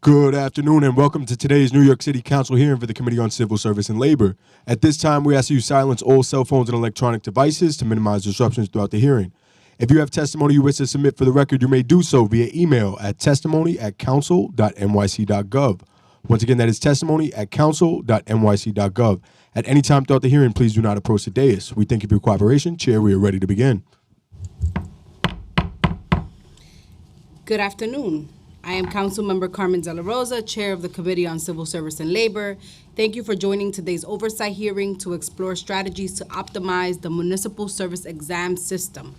Good afternoon and welcome to today's New York City Council hearing for the Committee on Civil Service and Labor. At this time, we ask you silence all cell phones and electronic devices to minimize disruptions throughout the hearing. If you have testimony you wish to submit for the record, you may do so via email at testimony@council.nyc.gov. Once again, that is testimony@council.nyc.gov. At any time throughout the hearing, please do not approach the dais. We thank you for your cooperation. Chair, we are ready to begin. Good afternoon. I am Councilmember Carmen De La Rosa, Chair of the Committee on Civil Service and Labor. Thank you for joining today's oversight hearing to explore strategies to optimize the municipal service exam system.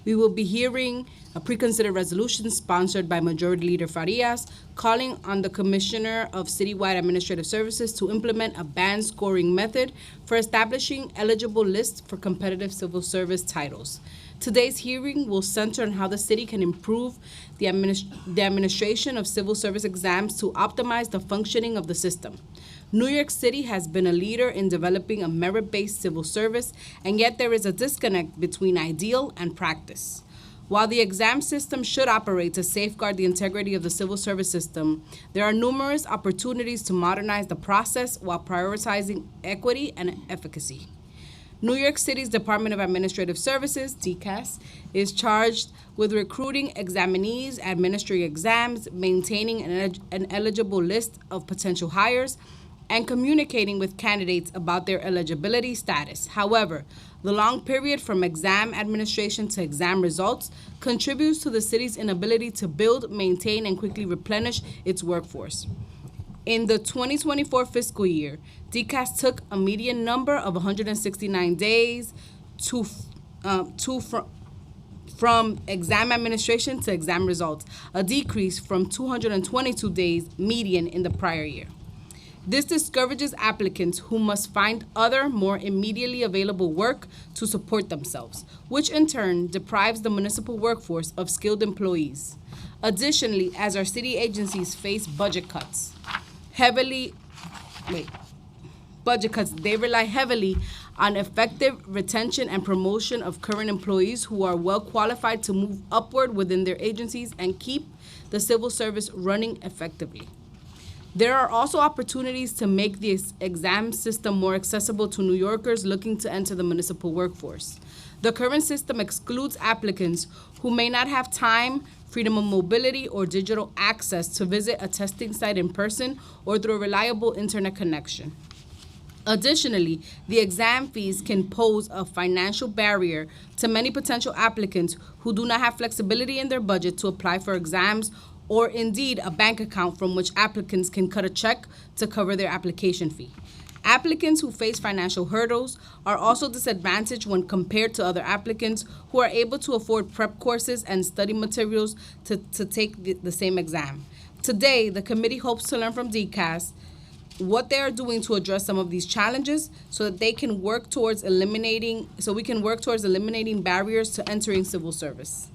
We will be hearing a pre-considered resolution sponsored by Majority Leader Farias, calling on the Commissioner of Citywide Administrative Services to implement a band scoring method for establishing eligible lists for competitive civil service titles. Today's hearing will center on how the city can improve the administration of civil service exams to optimize the functioning of the system. New York City has been a leader in developing a merit-based civil service, and yet there is a disconnect between ideal and practice. While the exam system should operate to safeguard the integrity of the civil service system, there are numerous opportunities to modernize the process while prioritizing equity and efficacy. New York City's Department of Administrative Services, DCAS, is charged with recruiting examinees, administering exams, maintaining an eligible list of potential hires, and communicating with candidates about their eligibility status. However, the long period from exam administration to exam results contributes to the city's inability to build, maintain, and quickly replenish its workforce. In the 2024 fiscal year, DCAS took a median number of 169 days from exam administration to exam results, a decrease from 222 days median in the prior year. This discourages applicants who must find other, more immediately available work to support themselves, which in turn deprives the municipal workforce of skilled employees. Additionally, as our city agencies face budget cuts, they rely heavily on effective retention and promotion of current employees who are well qualified to move upward within their agencies and keep the civil service running effectively. There are also opportunities to make the exam system more accessible to New Yorkers looking to enter the municipal workforce. The current system excludes applicants who may not have time, freedom of mobility, or digital access to visit a testing site in person or through a reliable internet connection. Additionally, the exam fees can pose a financial barrier to many potential applicants who do not have flexibility in their budget to apply for exams, or indeed a bank account from which applicants can cut a check to cover their application fee. Applicants who face financial hurdles are also disadvantaged when compared to other applicants who are able to afford prep courses and study materials to take the same exam. Today, the committee hopes to learn from DCAS what they are doing to address some of these challenges so that we can work towards eliminating barriers to entering civil service.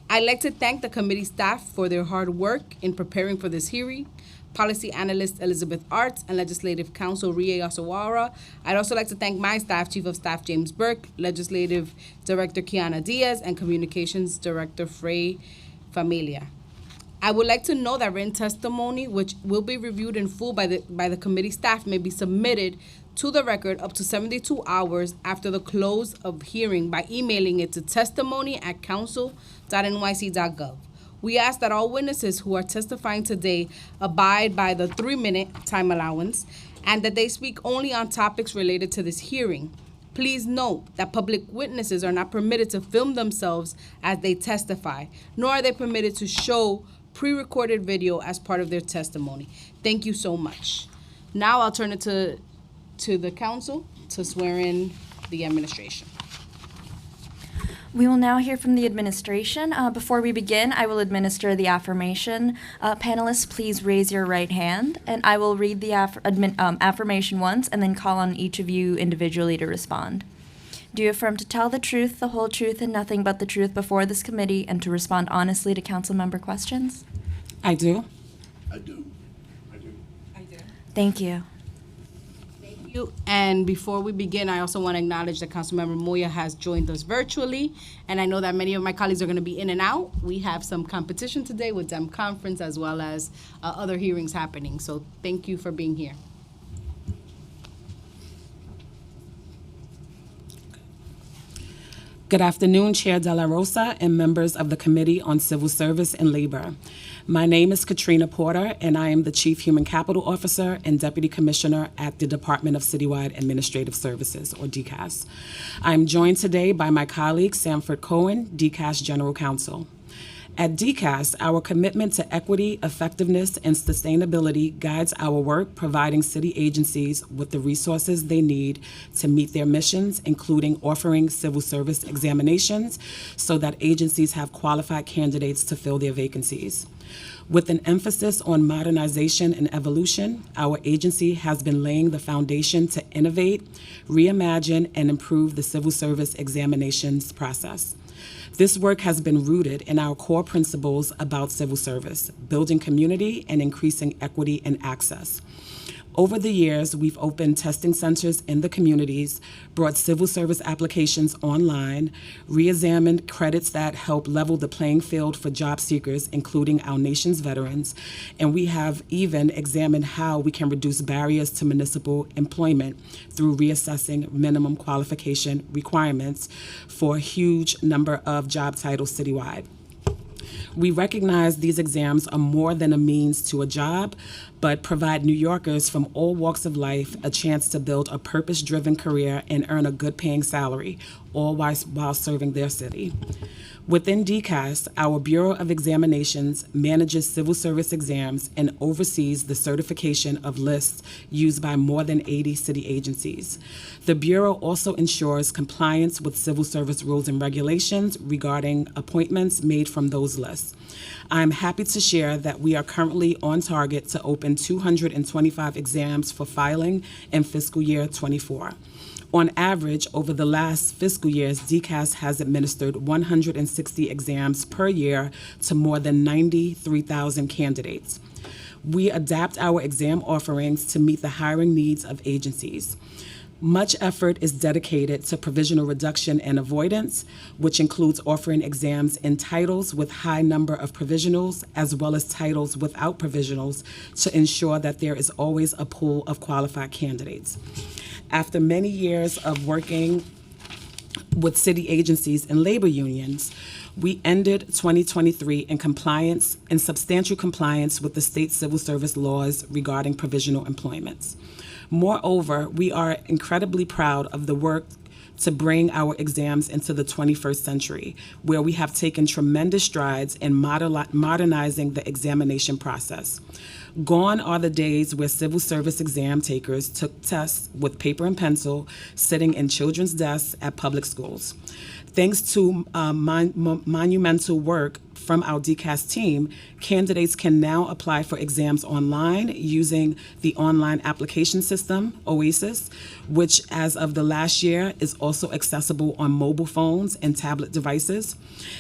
I'd like to thank the committee staff for their hard work in preparing for this hearing, Policy Analyst Elizabeth Arts, and Legislative Counsel Rie Asawara. I'd also like to thank my staff, Chief of Staff James Burke, Legislative Director Kiana Diaz, and Communications Director Frey Familia. I would like to know that written testimony, which will be reviewed in full by the committee staff, may be submitted to the record up to 72 hours after the close of hearing by emailing it to testimony@council.nyc.gov. We ask that all witnesses who are testifying today abide by the 3-minute time allowance and that they speak only on topics related to this hearing. Please note that public witnesses are not permitted to film themselves as they testify, nor are they permitted to show pre-recorded video as part of their testimony. Thank you so much. Now I'll turn it to the council to swear in the administration. We will now hear from the administration. Before we begin, I will administer the affirmation. Panelists, please raise your right hand, and I will read the affirmation once and then call on each of you individually to respond. Do you affirm to tell the truth, the whole truth, and nothing but the truth before this committee and to respond honestly to council member questions? I do. I do. Thank you. Thank you. And before we begin, I also want to acknowledge that Councilmember Moya has joined us virtually. And I know that many of my colleagues are going to be in and out. We have some competition today with Dem Conference as well as other hearings happening. So thank you for being here. Good afternoon, Chair De La Rosa and members of the Committee on Civil Service and Labor. My name is Katrina Porter, and I am the Chief Human Capital Officer and Deputy Commissioner at the Department of Citywide Administrative Services, or DCAS. I am joined today by my colleague, Sanford Cohen, DCAS General Counsel. At DCAS, our commitment to equity, effectiveness, and sustainability guides our work, providing city agencies with the resources they need to meet their missions, including offering civil service examinations so that agencies have qualified candidates to fill their vacancies. With an emphasis on modernization and evolution, our agency has been laying the foundation to innovate, reimagine, and improve the civil service examinations process. This work has been rooted in our core principles about civil service, building community and increasing equity and access. Over the years, we've opened testing centers in the communities, brought civil service applications online, re-examined credits that help level the playing field for job seekers, including our nation's veterans, and we have even examined how we can reduce barriers to municipal employment through reassessing minimum qualification requirements for a huge number of job titles citywide. We recognize these exams are more than a means to a job, but provide New Yorkers from all walks of life a chance to build a purpose-driven career and earn a good-paying salary, all while serving their city. Within DCAS, our Bureau of Examinations manages civil service exams and oversees the certification of lists used by more than 80 city agencies. The Bureau also ensures compliance with civil service rules and regulations regarding appointments made from those lists. I'm happy to share that we are currently on target to open 225 exams for filing in fiscal year 24. On average, over the last fiscal years, DCAS has administered 160 exams per year to more than 93,000 candidates. We adapt our exam offerings to meet the hiring needs of agencies. Much effort is dedicated to provisional reduction and avoidance, which includes offering exams in titles with high number of provisionals, as well as titles without provisionals, to ensure that there is always a pool of qualified candidates. After many years of working with city agencies and labor unions, we ended 2023 in substantial compliance with the state civil service laws regarding provisional employments. Moreover, we are incredibly proud of the work to bring our exams into the 21st century, where we have taken tremendous strides in modernizing the examination process. Gone are the days where civil service exam takers took tests with paper and pencil, sitting in children's desks at public schools. Thanks to monumental work from our DCAS team, candidates can now apply for exams online using the online application system, OASIS, which as of the last year is also accessible on mobile phones and tablet devices.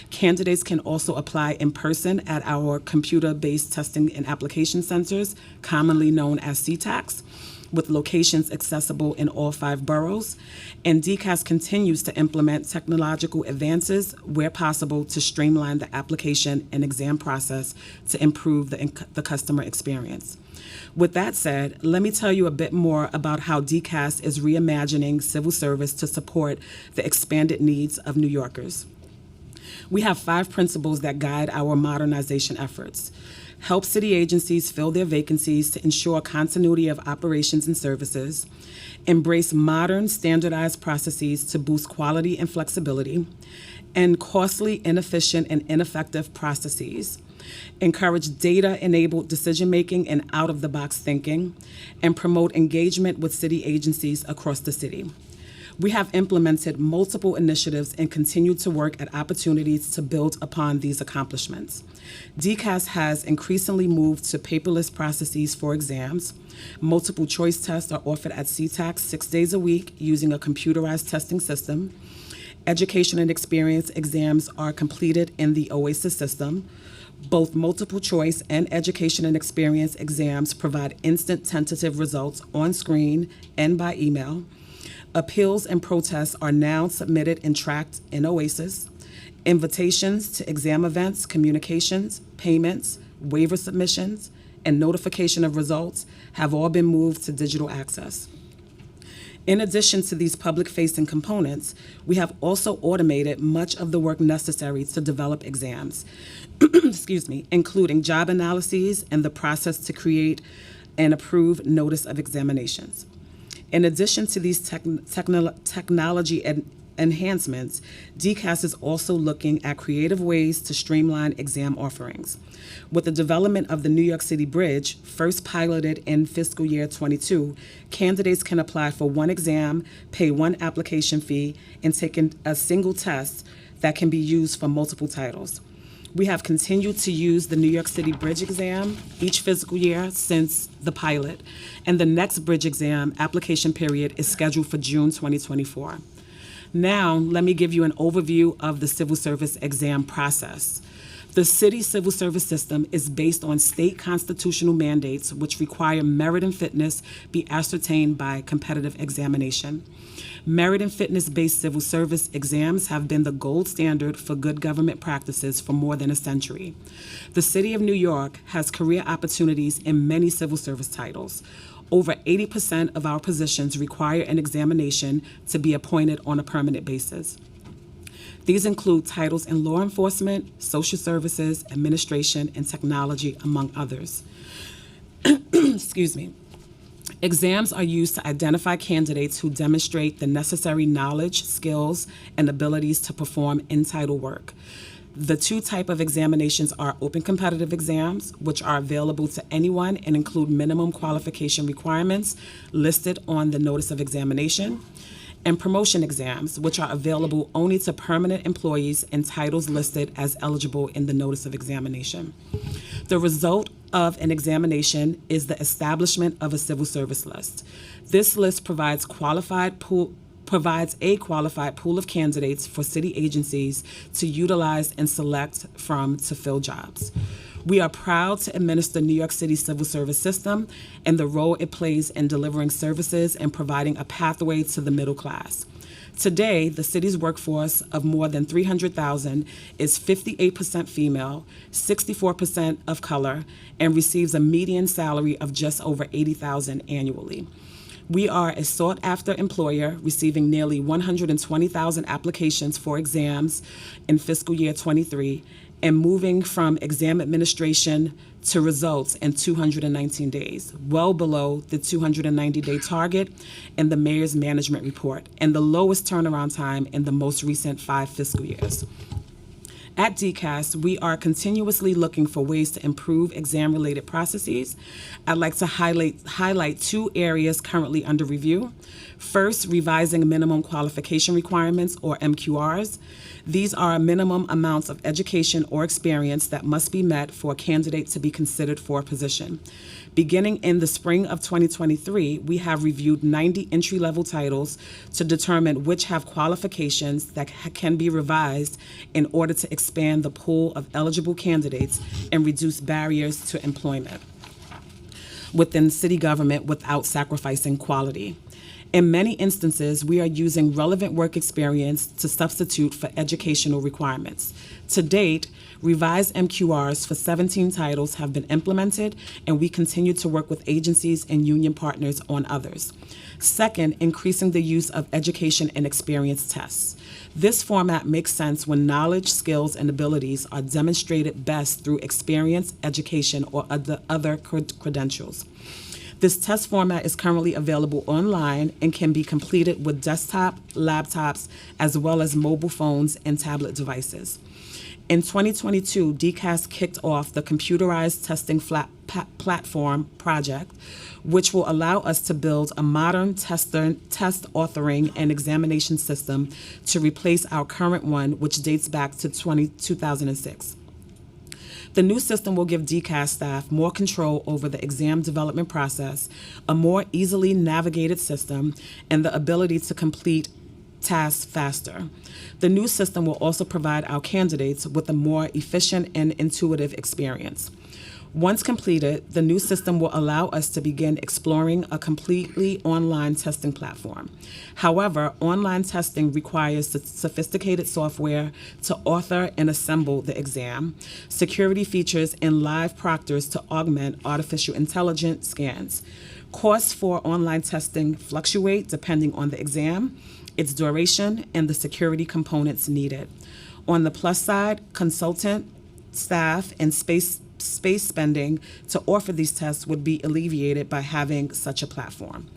Candidates can also apply in person at our computer-based testing and application centers, commonly known as CTACs, with locations accessible in all 5 boroughs. And DCAS continues to implement technological advances where possible to streamline the application and exam process to improve the customer experience. With that said, let me tell you a bit more about how DCAS is reimagining civil service to support the expanded needs of New Yorkers. We have 5 principles that guide our modernization efforts. Help city agencies fill their vacancies to ensure continuity of operations and services, embrace modern, standardized processes to boost quality and flexibility, and costly, inefficient, and ineffective processes, encourage data-enabled decision-making and out-of-the-box thinking, and promote engagement with city agencies across the city. We have implemented multiple initiatives and continue to work at opportunities to build upon these accomplishments. DCAS has increasingly moved to paperless processes for exams. Multiple choice tests are offered at CTACs 6 days a week using a computerized testing system. Education and experience exams are completed in the OASIS system. Both multiple choice and education and experience exams provide instant tentative results on screen and by email. Appeals and protests are now submitted and tracked in OASIS. Invitations to exam events, communications, payments, waiver submissions, and notification of results have all been moved to digital access. In addition to these public-facing components, we have also automated much of the work necessary to develop exams, including job analyses and the process to create and approve notice of examinations. In addition to these technology enhancements, DCAS is also looking at creative ways to streamline exam offerings. With the development of the New York City Bridge, first piloted in fiscal year 22, candidates can apply for one exam, pay one application fee, and take a single test that can be used for multiple titles. We have continued to use the New York City Bridge exam each fiscal year since the pilot, and the next Bridge exam application period is scheduled for June 2024. Now, let me give you an overview of the civil service exam process. The city civil service system is based on state constitutional mandates which require merit and fitness be ascertained by competitive examination. Merit and fitness-based civil service exams have been the gold standard for good government practices for more than a century. The City of New York has career opportunities in many civil service titles. Over 80% of our positions require an examination to be appointed on a permanent basis. These include titles in law enforcement, social services, administration, and technology, among others. Excuse me. Exams are used to identify candidates who demonstrate the necessary knowledge, skills, and abilities to perform in-title work. The two types of examinations are open competitive exams, which are available to anyone and include minimum qualification requirements listed on the notice of examination, and promotion exams, which are available only to permanent employees and titles listed as eligible in the notice of examination. The result of an examination is the establishment of a civil service list. This list provides a qualified pool of candidates for city agencies to utilize and select from to fill jobs. We are proud to administer New York City's civil service system and the role it plays in delivering services and providing a pathway to the middle class. Today, the city's workforce of more than 300,000 is 58% female, 64% of color, and receives a median salary of just over $80,000 annually. We are a sought-after employer, receiving nearly 120,000 applications for exams in fiscal year 23, and moving from exam administration to results in 219 days, well below the 290-day target in the mayor's management report, and the lowest turnaround time in the most recent 5 fiscal years. At DCAS, we are continuously looking for ways to improve exam-related processes. I'd like to highlight 2 areas currently under review. First, revising minimum qualification requirements, or MQRs. These are minimum amounts of education or experience that must be met for a candidate to be considered for a position. Beginning in the spring of 2023, we have reviewed 90 entry-level titles to determine which have qualifications that can be revised in order to expand the pool of eligible candidates and reduce barriers to employment within city government without sacrificing quality. In many instances, we are using relevant work experience to substitute for educational requirements. To date, revised MQRs for 17 titles have been implemented, and we continue to work with agencies and union partners on others. Second, increasing the use of education and experience tests. This format makes sense when knowledge, skills, and abilities are demonstrated best through experience, education, or other credentials. This test format is currently available online and can be completed with desktop, laptops, as well as mobile phones and tablet devices. In 2022, DCAS kicked off the computerized testing platform project, which will allow us to build a modern test authoring and examination system to replace our current one, which dates back to 2006. The new system will give DCAS staff more control over the exam development process, a more easily navigated system, and the ability to complete tasks faster. The new system will also provide our candidates with a more efficient and intuitive experience. Once completed, the new system will allow us to begin exploring a completely online testing platform. However, online testing requires sophisticated software to author and assemble the exam, security features, and live proctors to augment artificial intelligence scans. Costs for online testing fluctuate depending on the exam, its duration, and the security components needed. On the plus side, consultant, staff, and space spending to offer these tests would be alleviated by having such a platform.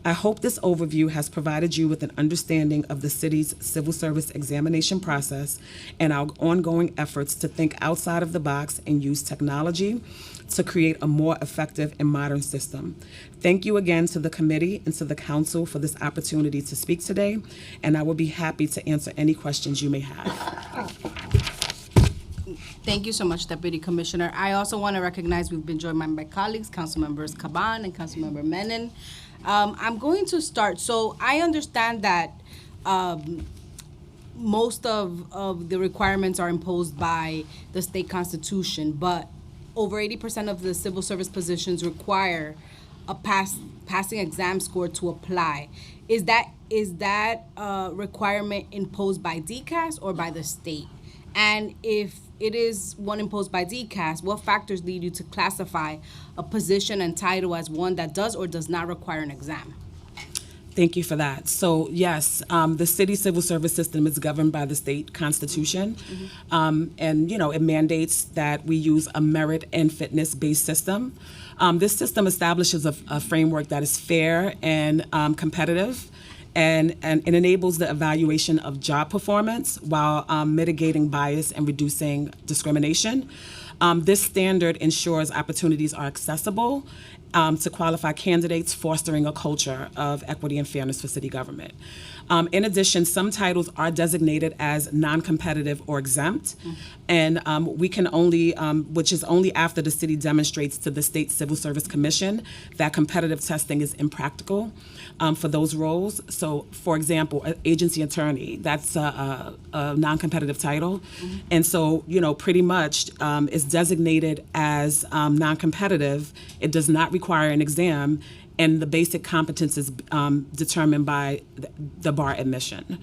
I hope this overview has provided you with an understanding of the city's civil service examination process and our ongoing efforts to think outside of the box and use technology to create a more effective and modern system. Thank you again to the committee and to the council for this opportunity to speak today, and I will be happy to answer any questions you may have. Thank you so much, Deputy Commissioner. I also want to recognize we've been joined by my colleagues, Council Members Caban and Councilmember Menon. I'm going to start. So I understand that most of the requirements are imposed by the state constitution, but over 80% of the civil service positions require a passing exam score to apply. Is that requirement imposed by DCAS or by the state? And if it is one imposed by DCAS, what factors lead you to classify a position and title as one that does or does not require an exam? Thank you for that. So yes, the city civil service system is governed by the state constitution. And it mandates that we use a merit and fitness-based system. This system establishes a framework that is fair and competitive, and it enables the evaluation of job performance while mitigating bias and reducing discrimination. This standard ensures opportunities are accessible to qualify candidates, fostering a culture of equity and fairness for city government. In addition, some titles are designated as non-competitive or exempt, and we can only, which is only after the city demonstrates to the State Civil Service Commission that competitive testing is impractical for those roles. So, for example, an agency attorney, that's a non-competitive title, and so, pretty much is designated as non-competitive. It does not require an exam, and the basic competence is determined by the bar admission.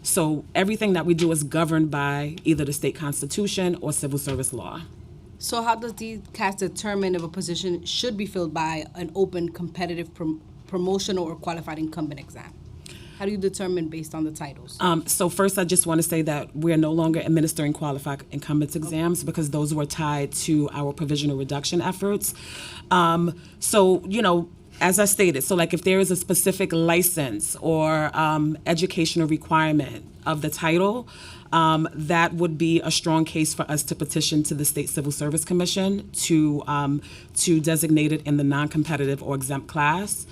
So everything that we do is governed by either the state constitution or civil service law. So how does DCAS determine if a position should be filled by an open, competitive, promotional, or qualified incumbent exam? How do you determine based on the titles? So first, I just want to say that we're no longer administering qualified incumbents exams because those were tied to our provisional reduction efforts. As I stated, so like if there is a specific license or educational requirement of the title, that would be a strong case for us to petition to the State Civil Service Commission to designate it in the non-competitive or exempt class.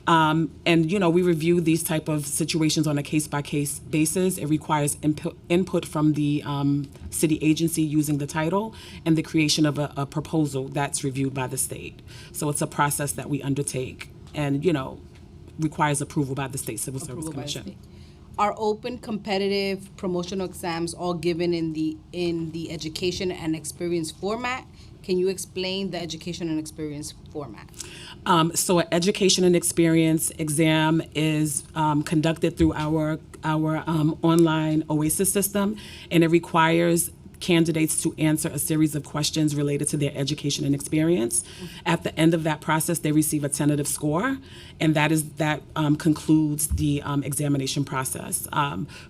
We review these type of situations on a case-by-case basis. It requires input from the city agency using the title and the creation of a proposal that's reviewed by the state. So it's a process that we undertake and, requires approval by the State Civil Service Commission. Are open, competitive, promotional exams all given in the education and experience format? Can you explain the education and experience format? So an education and experience exam is conducted through our online OASIS system, and it requires candidates to answer a series of questions related to their education and experience. At the end of that process, they receive a tentative score, and that concludes the examination process.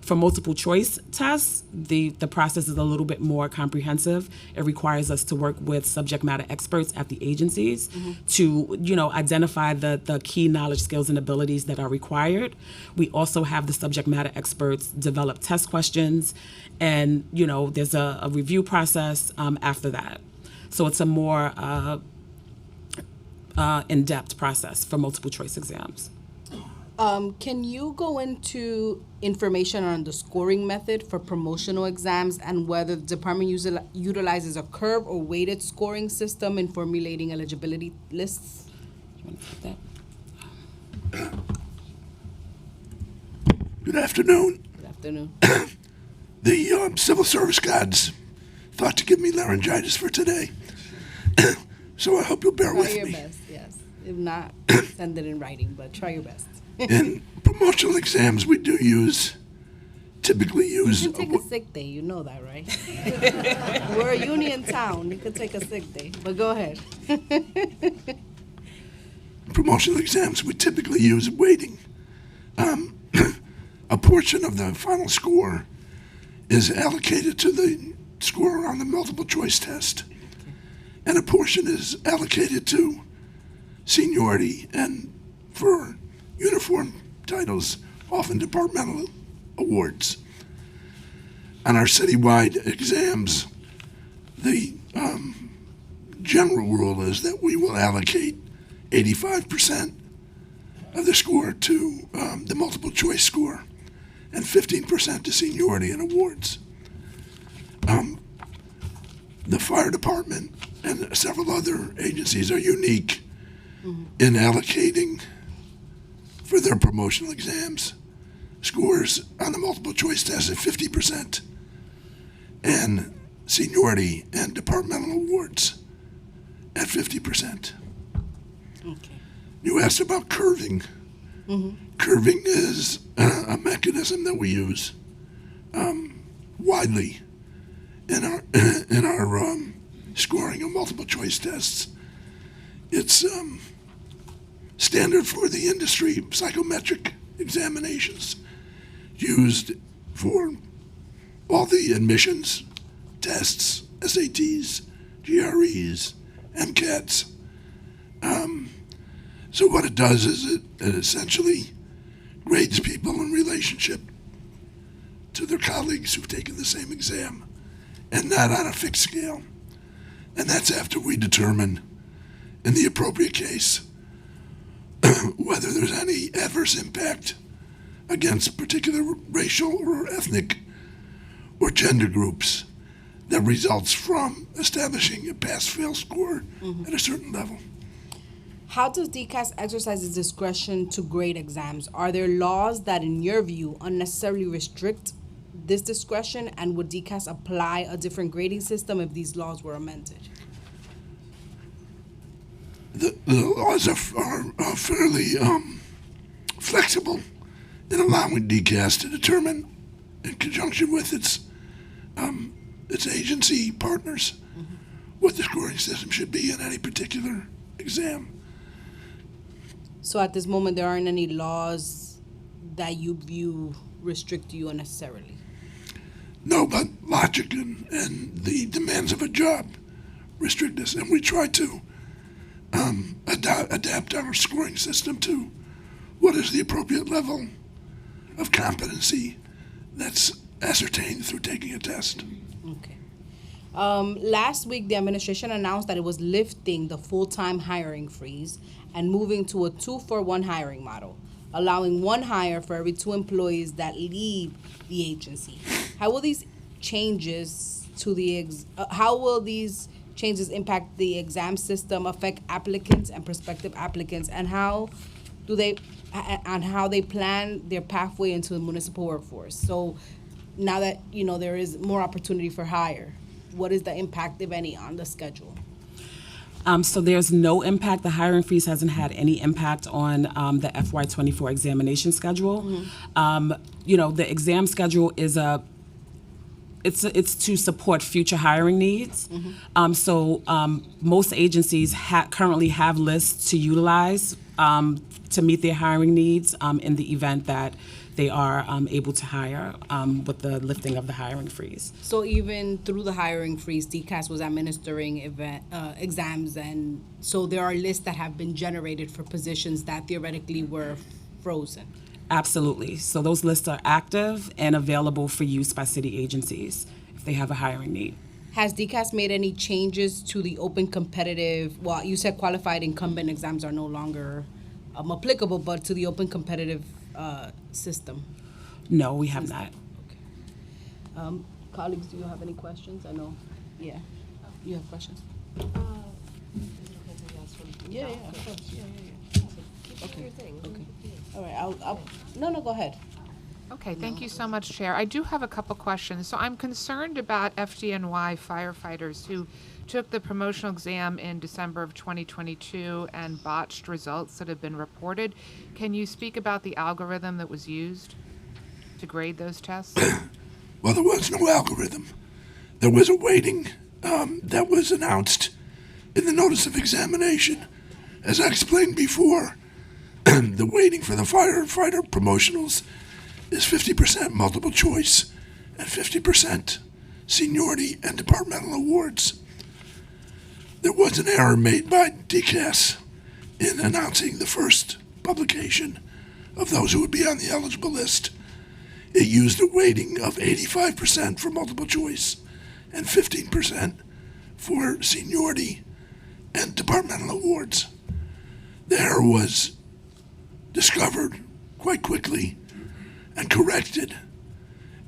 For multiple choice tests, the process is a little bit more comprehensive. It requires us to work with subject matter experts at the agencies to, identify the key knowledge, skills, and abilities that are required. We also have the subject matter experts develop test questions, and there's a review process after that. So it's a more in-depth process for multiple choice exams. Can you go into information on the scoring method for promotional exams and whether the department utilizes a curve or weighted scoring system in formulating eligibility lists? You want to put that? Good afternoon. Good afternoon. The civil service gods thought to give me laryngitis for today. So I hope you'll bear Try with your me. best, yes. If not, send it in writing, but try your best. In promotional exams, we do typically use. You can take a sick day, you know that, right? We're a union town, you can take a sick day, but go ahead. Promotional exams, we typically use weighting. A portion of the final score is allocated to the score on the multiple choice test, and a portion is allocated to seniority and for uniform titles, often departmental awards. On our citywide exams, the general rule is that we will allocate 85% of the score to the multiple choice score and 15% to seniority and awards. The fire department and several other agencies are unique in allocating for their promotional exams scores on the multiple choice test at 50% and seniority and departmental awards at 50%. Okay. You asked about curving. Curving is a mechanism that we use widely in our scoring of multiple choice tests. It's standard for the industry psychometric examinations used for all the admissions tests, SATs, GREs, MCATs. So what it does is it essentially grades people in relationship to their colleagues who've taken the same exam, and not on a fixed scale. And that's after we determine, in the appropriate case, whether there's any adverse impact against particular racial or ethnic or gender groups that results from establishing a pass-fail score at a certain level. How does DCAS exercise its discretion to grade exams? Are there laws that, in your view, unnecessarily restrict this discretion, and would DCAS apply a different grading system if these laws were amended? The laws are fairly flexible in allowing DCAS to determine, in conjunction with its agency partners, what the scoring system should be in any particular exam. So at this moment, there aren't any laws that you view restrict you unnecessarily? No, but logic and the demands of a job restrict us, and we try to adapt our scoring system to what is the appropriate level of competency that's ascertained through taking a test. Okay. Last week, the administration announced that it was lifting the full-time hiring freeze and moving to a 2-for-1 hiring model, allowing one hire for every 2 employees that leave the agency. How will these changes impact the exam system, affect applicants and prospective applicants, and how they plan their pathway into the municipal workforce? So now that there is more opportunity for hire, what is the impact, if any, on the schedule? So there's no impact. The hiring freeze hasn't had any impact on the FY24 examination schedule. The exam schedule is it's to support future hiring needs. Most agencies currently have lists to utilize to meet their hiring needs in the event that they are able to hire with the lifting of the hiring freeze. So even through the hiring freeze, DCAS was administering exams, and so there are lists that have been generated for positions that theoretically were frozen. Absolutely. So those lists are active and available for use by city agencies if they have a hiring need. Has DCAS made any changes to the open competitive, well, you said qualified incumbent exams are no longer applicable, but to the open competitive system? No, we have not. Okay. Colleagues, do you have any questions? I know. Yeah. You have questions? Yeah, of course. Yeah. Okay. All right. No, go ahead. Okay, thank you so much, Chair. I do have a couple questions. So I'm concerned about FDNY firefighters who took the promotional exam in December of 2022 and botched results that have been reported. Can you speak about the algorithm that was used to grade those tests? Well, there was no algorithm. There was a weighting that was announced in the notice of examination. As I explained before, the weighting for the firefighter promotionals is 50% multiple choice and 50% seniority and departmental awards. There was an error made by DCAS in announcing the first publication of those who would be on the eligible list. It used a weighting of 85% for multiple choice and 15% for seniority and departmental awards. The error was discovered quite quickly and corrected,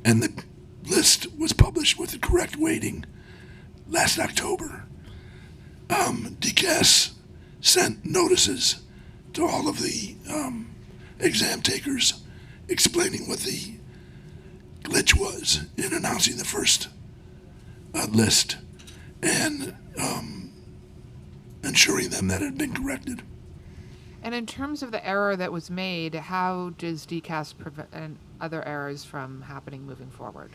and the list was published with the correct weighting last October. DCAS sent notices to all of the exam takers explaining what the glitch was in announcing the first list and ensuring them that it had been corrected. And in terms of the error that was made, how does DCAS prevent other errors from happening moving forward?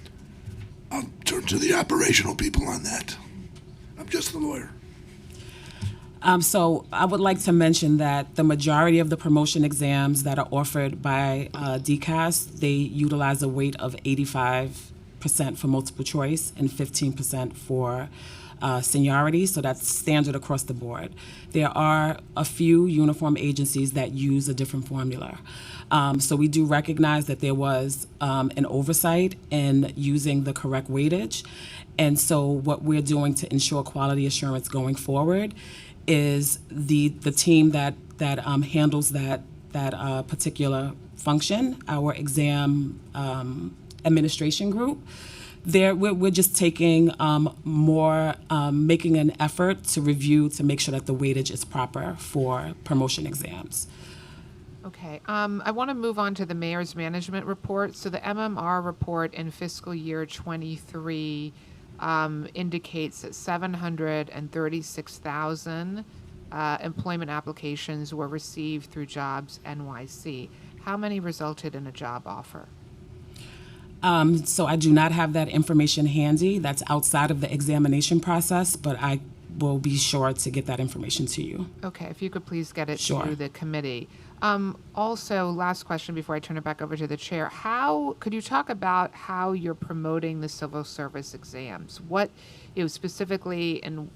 I'll turn to the operational people on that. I'm just the lawyer. So I would like to mention that the majority of the promotion exams that are offered by DCAS, they utilize a weight of 85% for multiple choice and 15% for seniority, so that's standard across the board. There are a few uniform agencies that use a different formula. So we do recognize that there was an oversight in using the correct weightage. And so what we're doing to ensure quality assurance going forward is the team that handles that particular function, our exam administration group. We're just taking making an effort to review to make sure that the weightage is proper for promotion exams. Okay, I want to move on to the mayor's management report. So the MMR report in fiscal year 23 indicates that 736,000 employment applications were received through Jobs NYC. How many resulted in a job offer? So I do not have that information handy. That's outside of the examination process, but I will be sure to get that information to you. Okay, if you could please get it Sure. to the committee. Also, last question before I turn it back over to the chair. Could you talk about how you're promoting the civil service exams? What, specifically in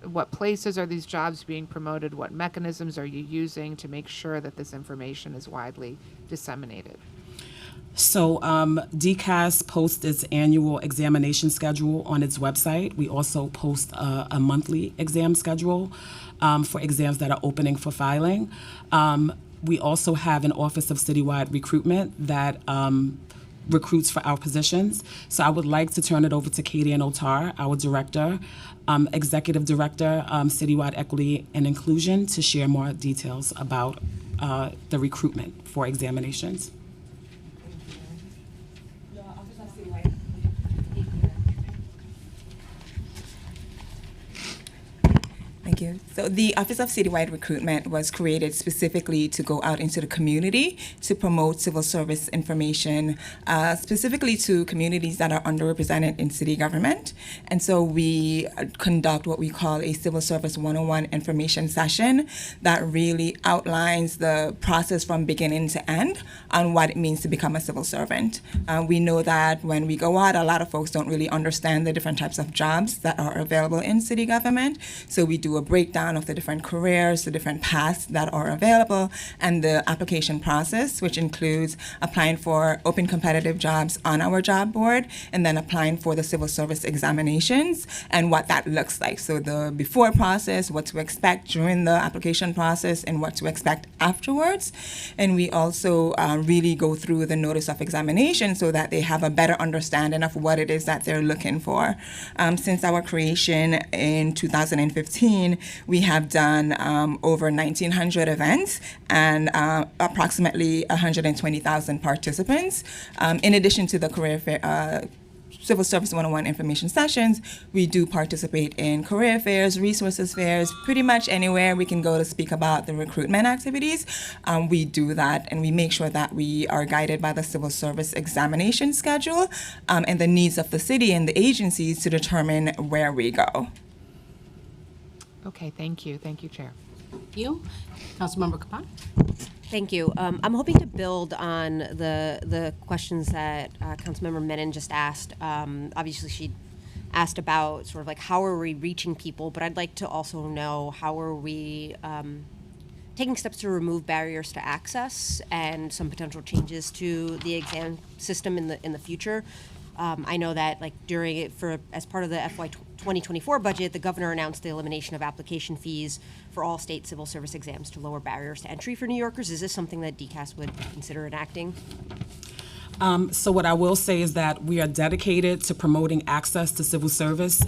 what places are these jobs being promoted? What mechanisms are you using to make sure that this information is widely disseminated? So DCAS posts its annual examination schedule on its website. We also post a monthly exam schedule for exams that are opening for filing. We also have an Office of Citywide Recruitment that recruits for our positions. So I would like to turn it over to Katie and Otar, our director, Executive Director, Citywide Equity and Inclusion, to share more details about the recruitment for examinations. Thank you. So the Office of Citywide Recruitment was created specifically to go out into the community to promote civil service information, specifically to communities that are underrepresented in city government. And so we conduct what we call a Civil Service 101 information session that really outlines the process from beginning to end on what it means to become a civil servant. We know that when we go out, a lot of folks don't really understand the different types of jobs that are available in city government. So we do a breakdown of the different careers, the different paths that are available, and the application process, which includes applying for open competitive jobs on our job board, and then applying for the civil service examinations and what that looks like. So the before process, what to expect during the application process, and what to expect afterwards. And we also really go through the notice of examination so that they have a better understanding of what it is that they're looking for. Since our creation in 2015, 2016, we have done over 1,900 events and approximately 120,000 participants. In addition to the career fair, Civil Service 101 information sessions, we do participate in career fairs, resources fairs, pretty much anywhere we can go to speak about the recruitment activities. We do that, and we make sure that we are guided by the civil service examination schedule and the needs of the city and the agencies to determine where we go. Okay, thank you. Thank you, Chair. Thank you. Councilmember Kapan. Thank you. I'm hoping to build on the questions that Councilmember Menon just asked. Obviously, she asked about sort of like how are we reaching people, but I'd like to also know how are we taking steps to remove barriers to access and some potential changes to the exam system in the future. I know that like as part of the FY 2024 budget, the governor announced the elimination of application fees for all state civil service exams to lower barriers to entry for New Yorkers. Is this something that DCAS would consider enacting? So what I will say is that we are dedicated to promoting access to civil service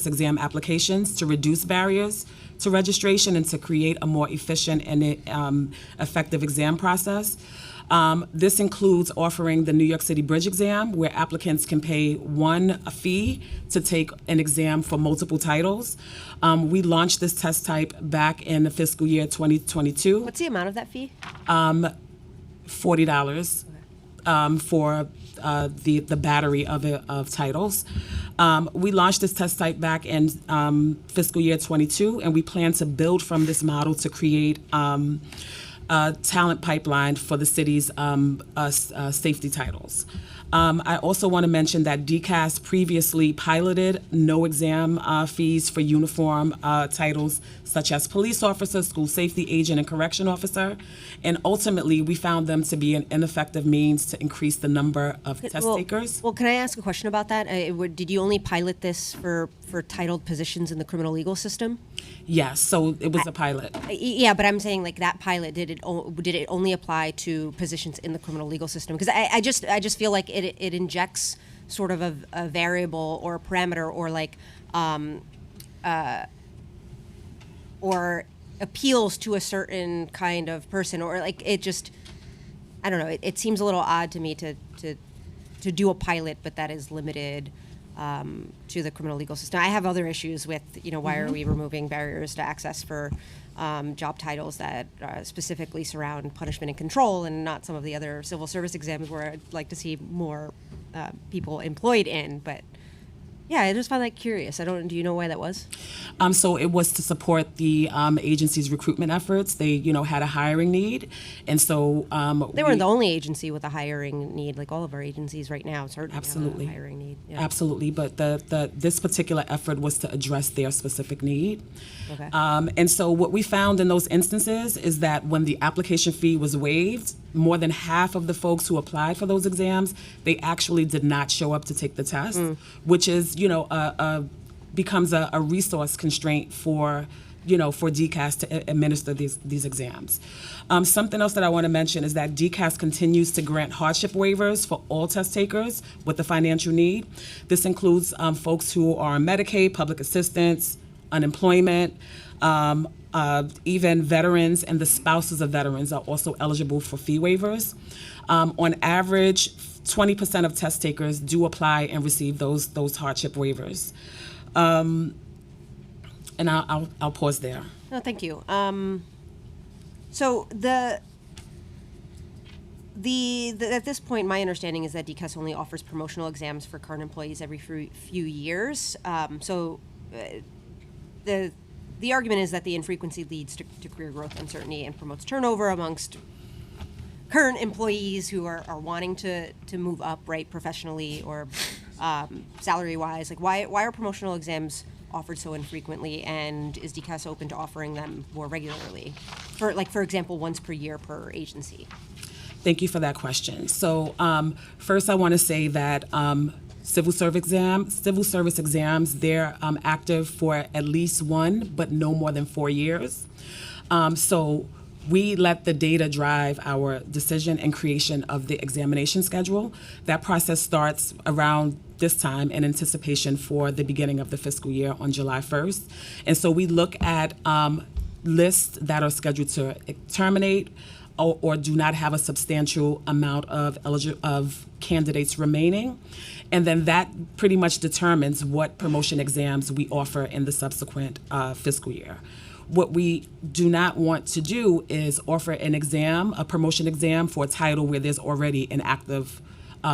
exam applications to reduce barriers to registration and to create a more efficient and effective exam process. This includes offering the New York City Bridge exam, where applicants can pay a fee to take an exam for multiple titles. We launched this test type back in the fiscal year 2022. What's the amount of that fee? $40 for the battery of titles. We launched this test type back in fiscal year 22, and we plan to build from this model to create talent pipeline for the city's safety titles. I also want to mention that DCAS previously piloted no exam fees for uniform titles such as police officer, school safety agent, and correction officer. And ultimately, we found them to be an ineffective means to increase the number of test takers. Well, can I ask a question about that? Did you only pilot this for titled positions in the criminal legal system? Yes, so it was a pilot. Yeah, but I'm saying like that pilot, did it only apply to positions in the criminal legal system? Because I just feel like it injects sort of a variable or a parameter or like or appeals to a certain kind of person, or like it just, I don't know, it seems a little odd to me to do a pilot, but that is limited to the criminal legal system. I have other issues with, why are we removing barriers to access for job titles that specifically surround punishment and control, and not some of the other civil service exams where I'd like to see more people employed in. But yeah, I just find that curious. Do you know why that was? So it was to support the agency's recruitment efforts. They, had a hiring need, and so they weren't the only agency with a hiring need. Like all of our agencies right now, certainly absolutely have a hiring need. Yeah. Absolutely, but this particular effort was to address their specific need. Okay. And so what we found in those instances is that when the application fee was waived, more than half of the folks who applied for those exams, they actually did not show up to take the test, which is, becomes a resource constraint for DCAS to administer these exams. Something else that I want to mention is that DCAS continues to grant hardship waivers for all test takers with a financial need. This includes folks who are on Medicaid, public assistance, unemployment, even veterans and the spouses of veterans are also eligible for fee waivers. On average, 20% of test takers do apply and receive those hardship waivers. And I'll pause there. No, thank you. So at this point, my understanding is that DCAS only offers promotional exams for current employees every few years. The argument is that the infrequency leads to career growth uncertainty and promotes turnover amongst current employees who are wanting to move up, right, professionally or salary-wise. Like, why are promotional exams offered so infrequently, and is DCAS open to offering them more regularly? For example, once per year per agency? Thank you for that question. So first I want to say that civil service exams, they're active for at least 1, but no more than 4 years. So we let the data drive our decision and creation of the examination schedule. That process starts around this time in anticipation for the beginning of the fiscal year on July 1st. And so we look at lists that are scheduled to terminate or do not have a substantial amount of candidates remaining. And then that pretty much determines what promotion exams we offer in the subsequent fiscal year. What we do not want to do is offer an exam, a promotion exam for a title where there's already an active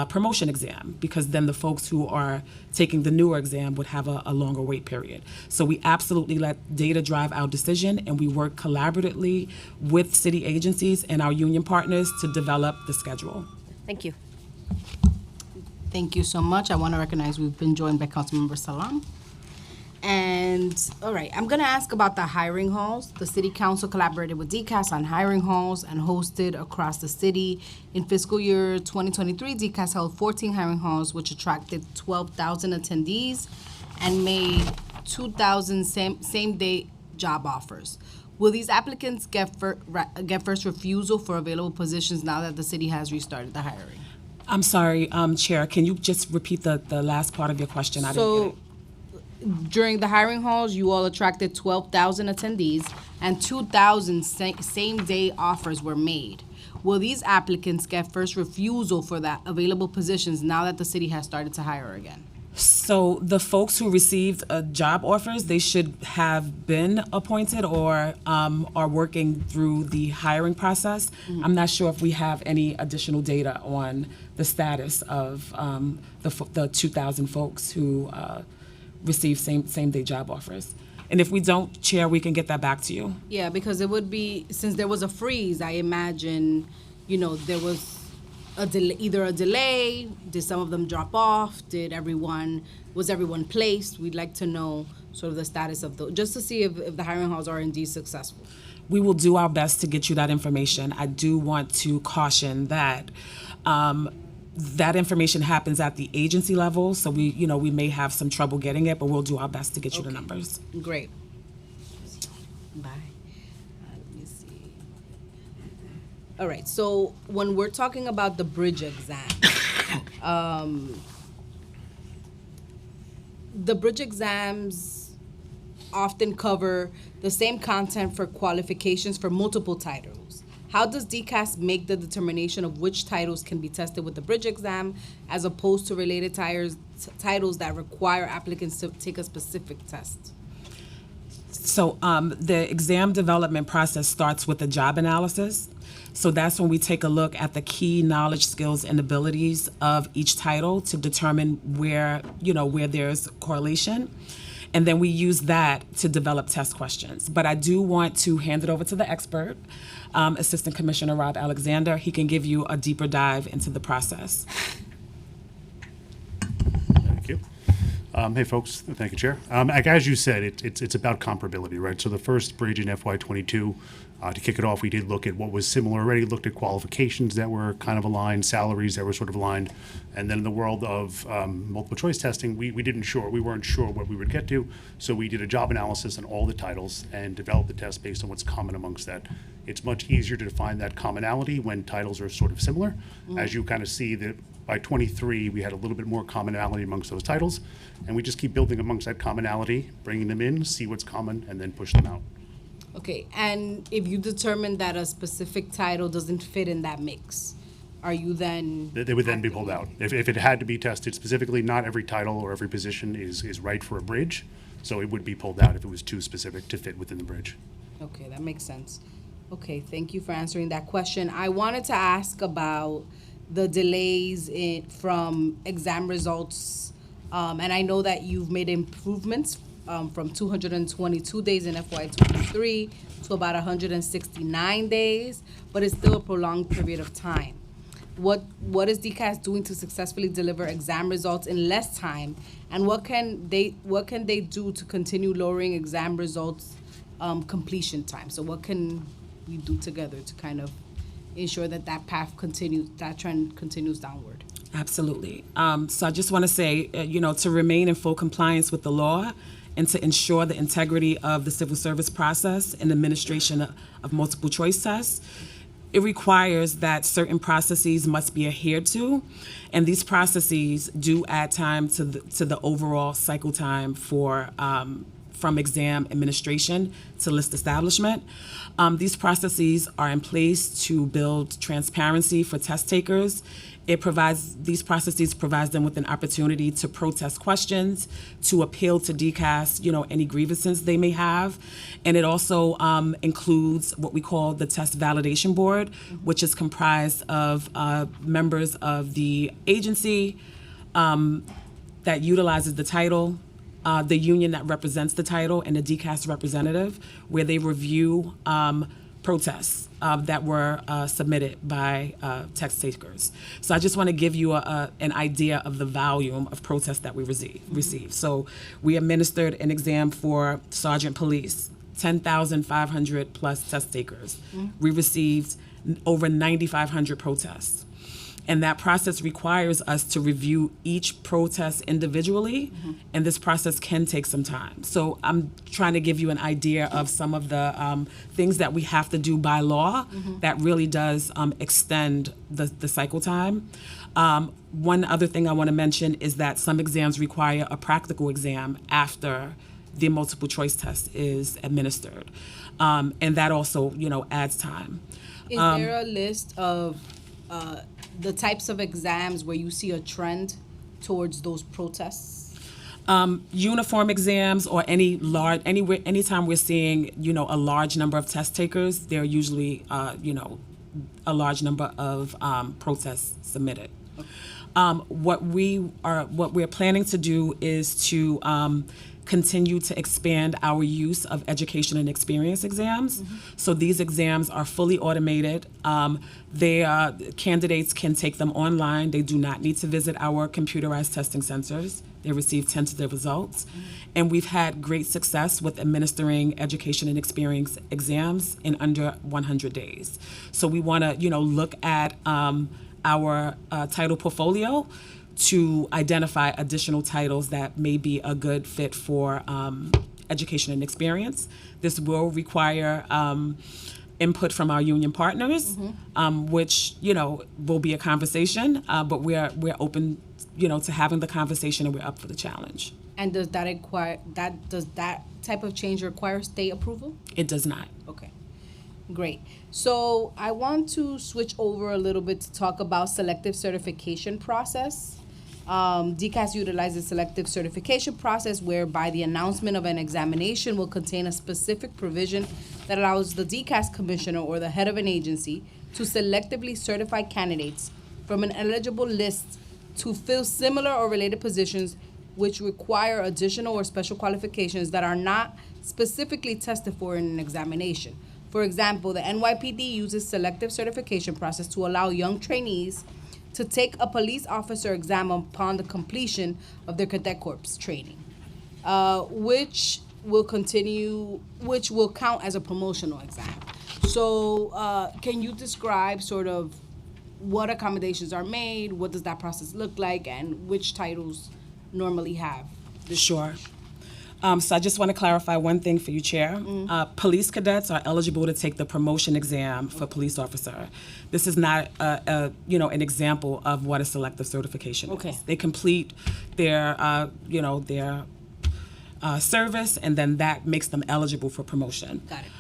promotion exam, because then the folks who are taking the newer exam would have a longer wait period. So we absolutely let data drive our decision, and we work collaboratively with city agencies and our union partners to develop the schedule. Thank you. Thank you so much. I want to recognize we've been joined by Councilmember Salam. And, all right, I'm going to ask about the hiring halls. The City Council collaborated with DCAS on hiring halls and hosted across the city. In fiscal year 2023, DCAS held 14 hiring halls, which attracted 12,000 attendees and made 2,000 same-day job offers. Will these applicants get first refusal for available positions now that the city has restarted the hiring? I'm sorry, Chair, can you just repeat the last part of your question? I didn't get it. During the hiring halls, you all attracted 12,000 attendees and 2,000 same-day offers were made. Will these applicants get first refusal for that available positions now that the city has started to hire again? So the folks who received job offers, they should have been appointed or are working through the hiring process. I'm not sure if we have any additional data on the status of the 2,000 folks who receive same-day job offers. And if we don't, Chair, we can get that back to you. Yeah, because it would be, since there was a freeze, I imagine, there was either a delay, did some of them drop off, was everyone placed? We'd like to know sort of the status of those, just to see if the hiring halls are indeed successful. We will do our best to get you that information. I do want to caution that that information happens at the agency level, so we may have some trouble getting it, but we'll do our best to get you the numbers. Great. Bye. Let me see. All right, so when we're talking about the bridge exam, the bridge exams often cover the same content for qualifications for multiple titles. How does DCAS make the determination of which titles can be tested with the bridge exam as opposed to related titles that require applicants to take a specific test? So the exam development process starts with a job analysis. So that's when we take a look at the key knowledge, skills, and abilities of each title to determine where there's correlation. And then we use that to develop test questions. But I do want to hand it over to the expert, Assistant Commissioner Rob Alexander. He can give you a deeper dive into the process. Thank you. Hey, folks. Thank you, Chair. As you said, it's about comparability, right? So the first bridge in FY22, to kick it off, we did look at what was similar already, looked at qualifications that were kind of aligned, salaries that were sort of aligned. And then in the world of multiple choice testing, we weren't sure what we would get to. So we did a job analysis on all the titles and developed the test based on what's common amongst that. It's much easier to define that commonality when titles are sort of similar. As you kind of see that by 23, we had a little bit more commonality amongst those titles. And we just keep building amongst that commonality, bringing them in, see what's common, and then push them out. Okay, and if you determine that a specific title doesn't fit in that mix, are you then? They would then be pulled out. If it had to be tested specifically, not every title or every position is right for a bridge, so it would be pulled out if it was too specific to fit within the bridge. Okay, that makes sense. Okay, thank you for answering that question. I wanted to ask about the delays from exam results, and I know that you've made improvements from 222 days in FY23 to about 169 days, but it's still a prolonged period of time. What is DCAS doing to successfully deliver exam results in less time, and what can they do to continue lowering exam results completion time? So what can we do together to kind of ensure that that trend continues downward? Absolutely. So I just want to say, to remain in full compliance with the law and to ensure the integrity of the civil service process and administration of multiple choice tests, it requires that certain processes must be adhered to, and these processes do add time to the overall cycle time for from exam administration to list establishment. These processes are in place to build transparency for test takers. These processes provides them with an opportunity to protest questions, to appeal to DCAS, any grievances they may have. And it also includes what we call the Test Validation Board, which is comprised of members of the agency that utilizes the title, the union that represents the title, and the DCAS representative, where they review protests that were submitted by test takers. So I just want to give you an idea of the volume of protests that we received. So we administered an exam for Sergeant Police, 10,500 plus test takers. We received over 9,500 protests. And that process requires us to review each protest individually, and this process can take some time. So I'm trying to give you an idea of some of the things that we have to do by law that really does extend the cycle time. One other thing I want to mention is that some exams require a practical exam after the multiple choice test is administered. And that also, adds time. Is there a list of the types of exams where you see a trend towards those protests? Uniform exams or anytime we're seeing, a large number of test takers, there are usually, a large number of protests submitted. What we're planning to do is to continue to expand our use of education and experience exams. So these exams are fully automated. Candidates can take them online. They do not need to visit our computerized testing centers. They receive tentative results. And we've had great success with administering education and experience exams in under 100 days. So we want to, look at our title portfolio to identify additional titles that may be a good fit for education and experience. This will require input from our union partners, which will be a conversation. But we're open, to having the conversation, and we're up for the challenge. And does that type of change require state approval? It does not. Okay, great. So I want to switch over a little bit to talk about selective certification process. DCAS utilizes selective certification process whereby the announcement of an examination will contain a specific provision that allows the DCAS commissioner or the head of an agency to selectively certify candidates from an eligible list to fill similar or related positions which require additional or special qualifications that are not specifically tested for in an examination. For example, the NYPD uses selective certification process to allow young trainees to take a police officer exam upon the completion of their cadet corps training, which will count as a promotional exam. So can you describe sort of what accommodations are made, what does that process look like, and which titles normally have this? Sure. So I just want to clarify one thing for you, Chair. Police cadets are eligible to take the promotion exam for police officer. This is not an example of what a selective certification is. Okay. They complete their service, and then that makes them eligible for promotion. Got it.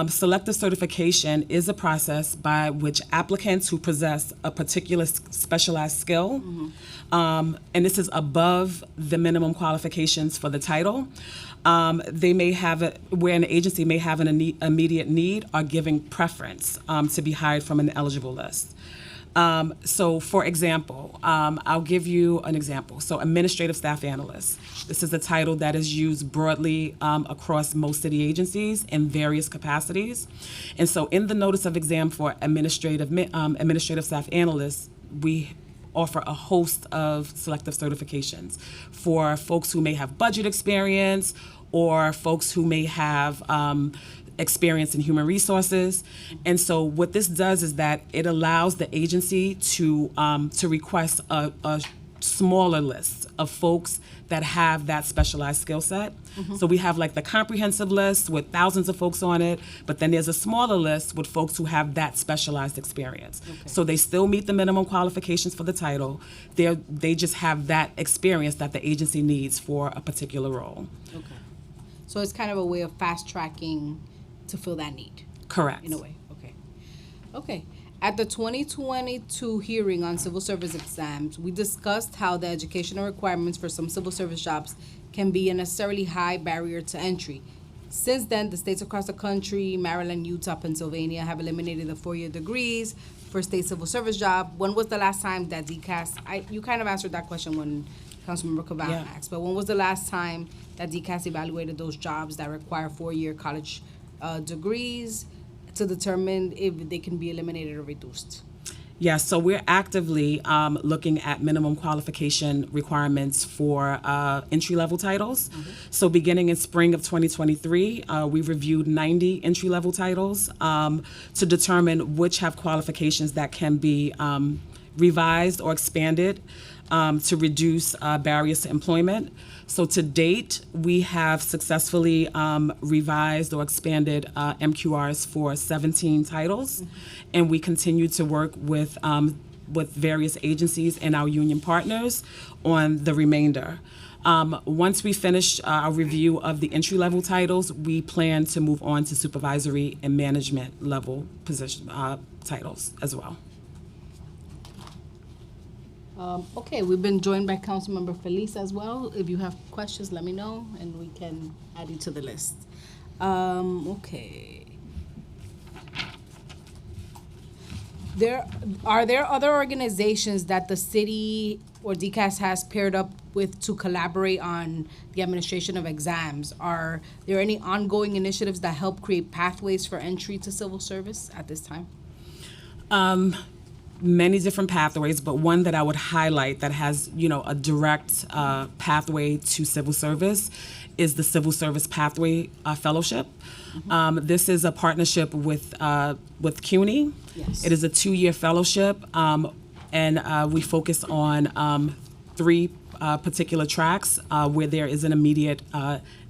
Selective certification is a process by which applicants who possess a particular specialized skill, and this is above the minimum qualifications for the title, they may have where an agency may have an immediate need, are giving preference to be hired from an eligible list. So, for example, I'll give you an example. So, administrative staff analyst. This is a title that is used broadly across most city agencies in various capacities. And so, in the notice of exam for administrative staff analysts, we offer a host of selective certifications for folks who may have budget experience or folks who may have experience in human resources. And so what this does is that it allows the agency to request a smaller lists of folks that have that specialized skill set. So we have like the comprehensive list with thousands of folks on it, but then there's a smaller list with folks who have that specialized experience. So they still meet the minimum qualifications for the title. They just have that experience that the agency needs for a particular role. Okay. So it's kind of a way of fast tracking to fill that need. Correct. In a way, okay. Okay. At the 2022 hearing on civil service exams, we discussed how the educational requirements for some civil service jobs can be a necessarily high barrier to entry. Since then, the states across the country, Maryland, Utah, Pennsylvania, have eliminated the 4-year degrees for state civil service job. When was the last time that DCAS, you kind of answered that question when Councilmember Cavan asked, but when was the last time that DCAS evaluated those jobs that require 4-year college degrees to determine if they can be eliminated or reduced? Yes, so we're actively looking at minimum qualification requirements for entry-level titles. So beginning in spring of 2023, we reviewed 90 entry-level titles to determine which have qualifications that can be revised or expanded to reduce barriers to employment. So to date, we have successfully revised or expanded MQRs for 17 titles, and we continue to work with various agencies and our union partners on the remainder. Once we finish our review of the entry-level titles, we plan to move on to supervisory and management level position titles as well. Okay, we've been joined by Councilmember Feliz as well. If you have questions, let me know, and we can add you to the list. Okay. Are there other organizations that the city or DCAS has paired up with to collaborate on the administration of exams? Are there any ongoing initiatives that help create pathways for entry to civil service at this time? Many different pathways, but one that I would highlight that has, a direct pathway to civil service is the Civil Service Pathway Fellowship. This is a partnership with CUNY. Yes. It is a 2-year fellowship, and we focus on 3 particular tracks where there is an immediate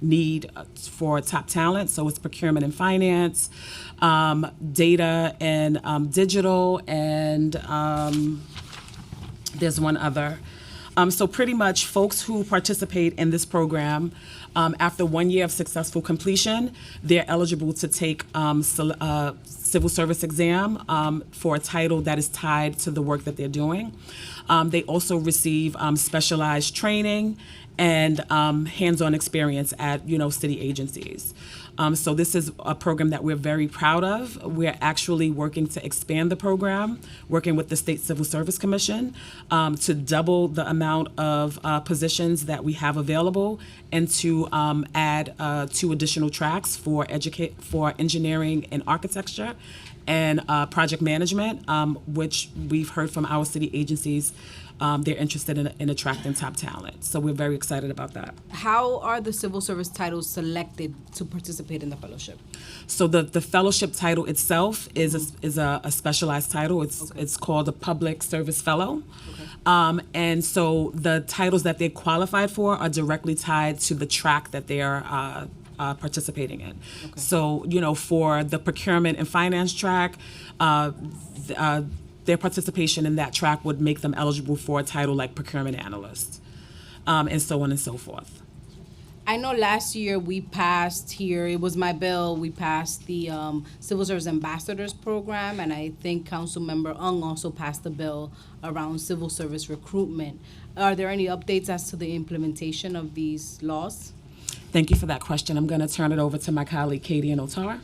need for top talent. So it's procurement and finance, data and digital, and there's one other. So pretty much folks who participate in this program, after 1 year of successful completion, they're eligible to take civil service exam for a title that is tied to the work that they're doing. They also receive specialized training and hands-on experience at city agencies. So this is a program that we're very proud of. We're actually working to expand the program, working with the State Civil Service Commission to double the amount of positions that we have available, and to add 2 additional tracks for engineering and architecture and project management, which we've heard from our city agencies. They're interested in attracting top talent. So we're very excited about that. How are the civil service titles selected to participate in the fellowship? So the fellowship title itself is a specialized title. It's called a Public Service Fellow. And so the titles that they qualified for are directly tied to the track that they are participating in. So, for the procurement and finance track, their participation in that track would make them eligible for a title like procurement analyst, and so on and so forth. I know last year we passed here, it was my bill, we passed the Civil Service Ambassadors Program, and I think Councilmember Ung also passed a bill around civil service recruitment. Are there any updates as to the implementation of these laws? Thank you for that question. I'm going to turn it over to my colleague, Katie Otar.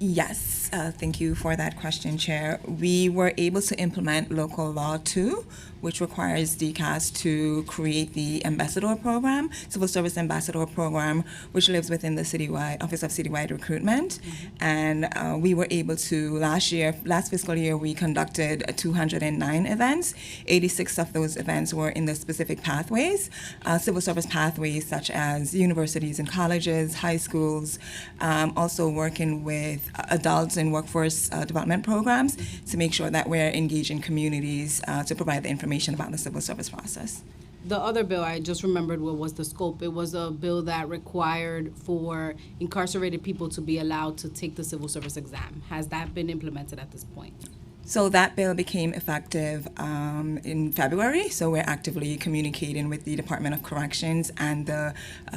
Yes, thank you for that question, Chair. We were able to implement Local Law 2, which requires DCAS to create the Ambassador Program, Civil Service Ambassador Program, which lives within the Office of Citywide Recruitment. And we were able to, last fiscal year, we conducted 209 events. 86 of those events were in the specific pathways, civil service pathways such as universities and colleges, high schools, also working with adults in workforce development programs to make sure that we're engaging communities to provide the information about the civil service process. The other bill, I just remembered what was the scope. It was a bill that required for incarcerated people to be allowed to take the civil service exam. Has that been implemented at this point? So that bill became effective in February. So we're actively communicating with the Department of Corrections and the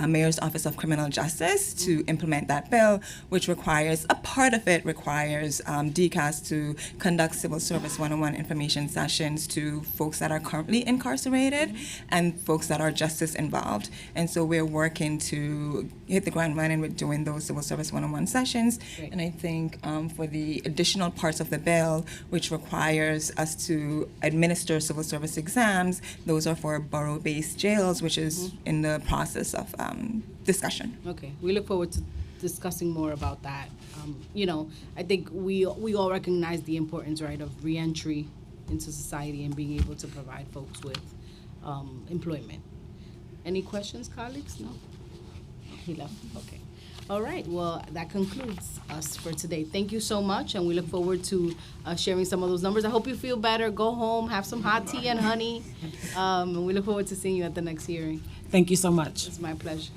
Mayor's Office of Criminal Justice to implement that bill, which requires, a part of it requires DCAS to conduct civil service one-on-one information sessions to folks that are currently incarcerated and folks that are justice involved. And so we're working to hit the ground running with doing those civil service one-on-one sessions. Great. And I think for the additional parts of the bill, which requires us to administer civil service exams, those are for borough-based jails, which is in the process of discussion. Okay, we look forward to discussing more about that. I think we all recognize the importance, right, of reentry into society and being able to provide folks with employment. Any questions, colleagues? No? He left, okay. All right, well, that concludes us for today. Thank you so much, and we look forward to sharing some of those numbers. I hope you feel better. Go home, have some hot tea and honey, and we look forward to seeing you at the next hearing. Thank you so much. It's my pleasure.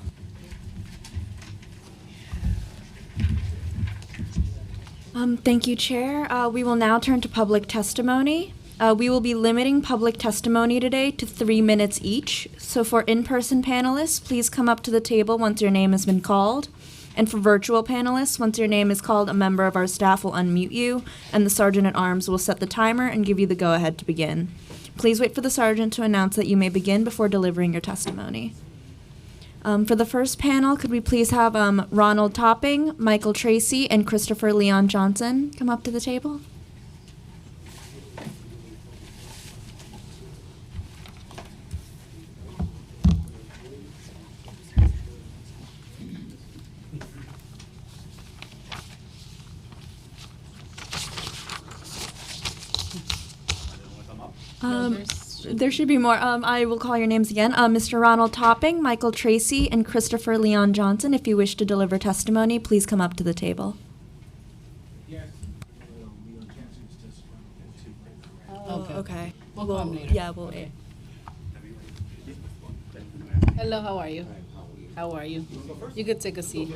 Thank you, Chair. We will now turn to public testimony. We will be limiting public testimony today to 3 minutes each. So for in-person panelists, please come up to the table once your name has been called. And for virtual panelists, once your name is called, a member of our staff will unmute you, and the Sergeant-at-Arms will set the timer and give you the go-ahead to begin. Please wait for the Sergeant to announce that you may begin before delivering your testimony. For the first panel, could we please have Ronald Topping, Michael Tracy, and Christopher Leon Johnson come up to the table? There should be more. I will call your names again. Mr. Ronald Topping, Michael Tracy, and Christopher Leon Johnson. If you wish to deliver testimony, please come up to the table. Okay. We'll call him later. Yeah, we'll wait. Hello, how are you? How are you? You could take a seat.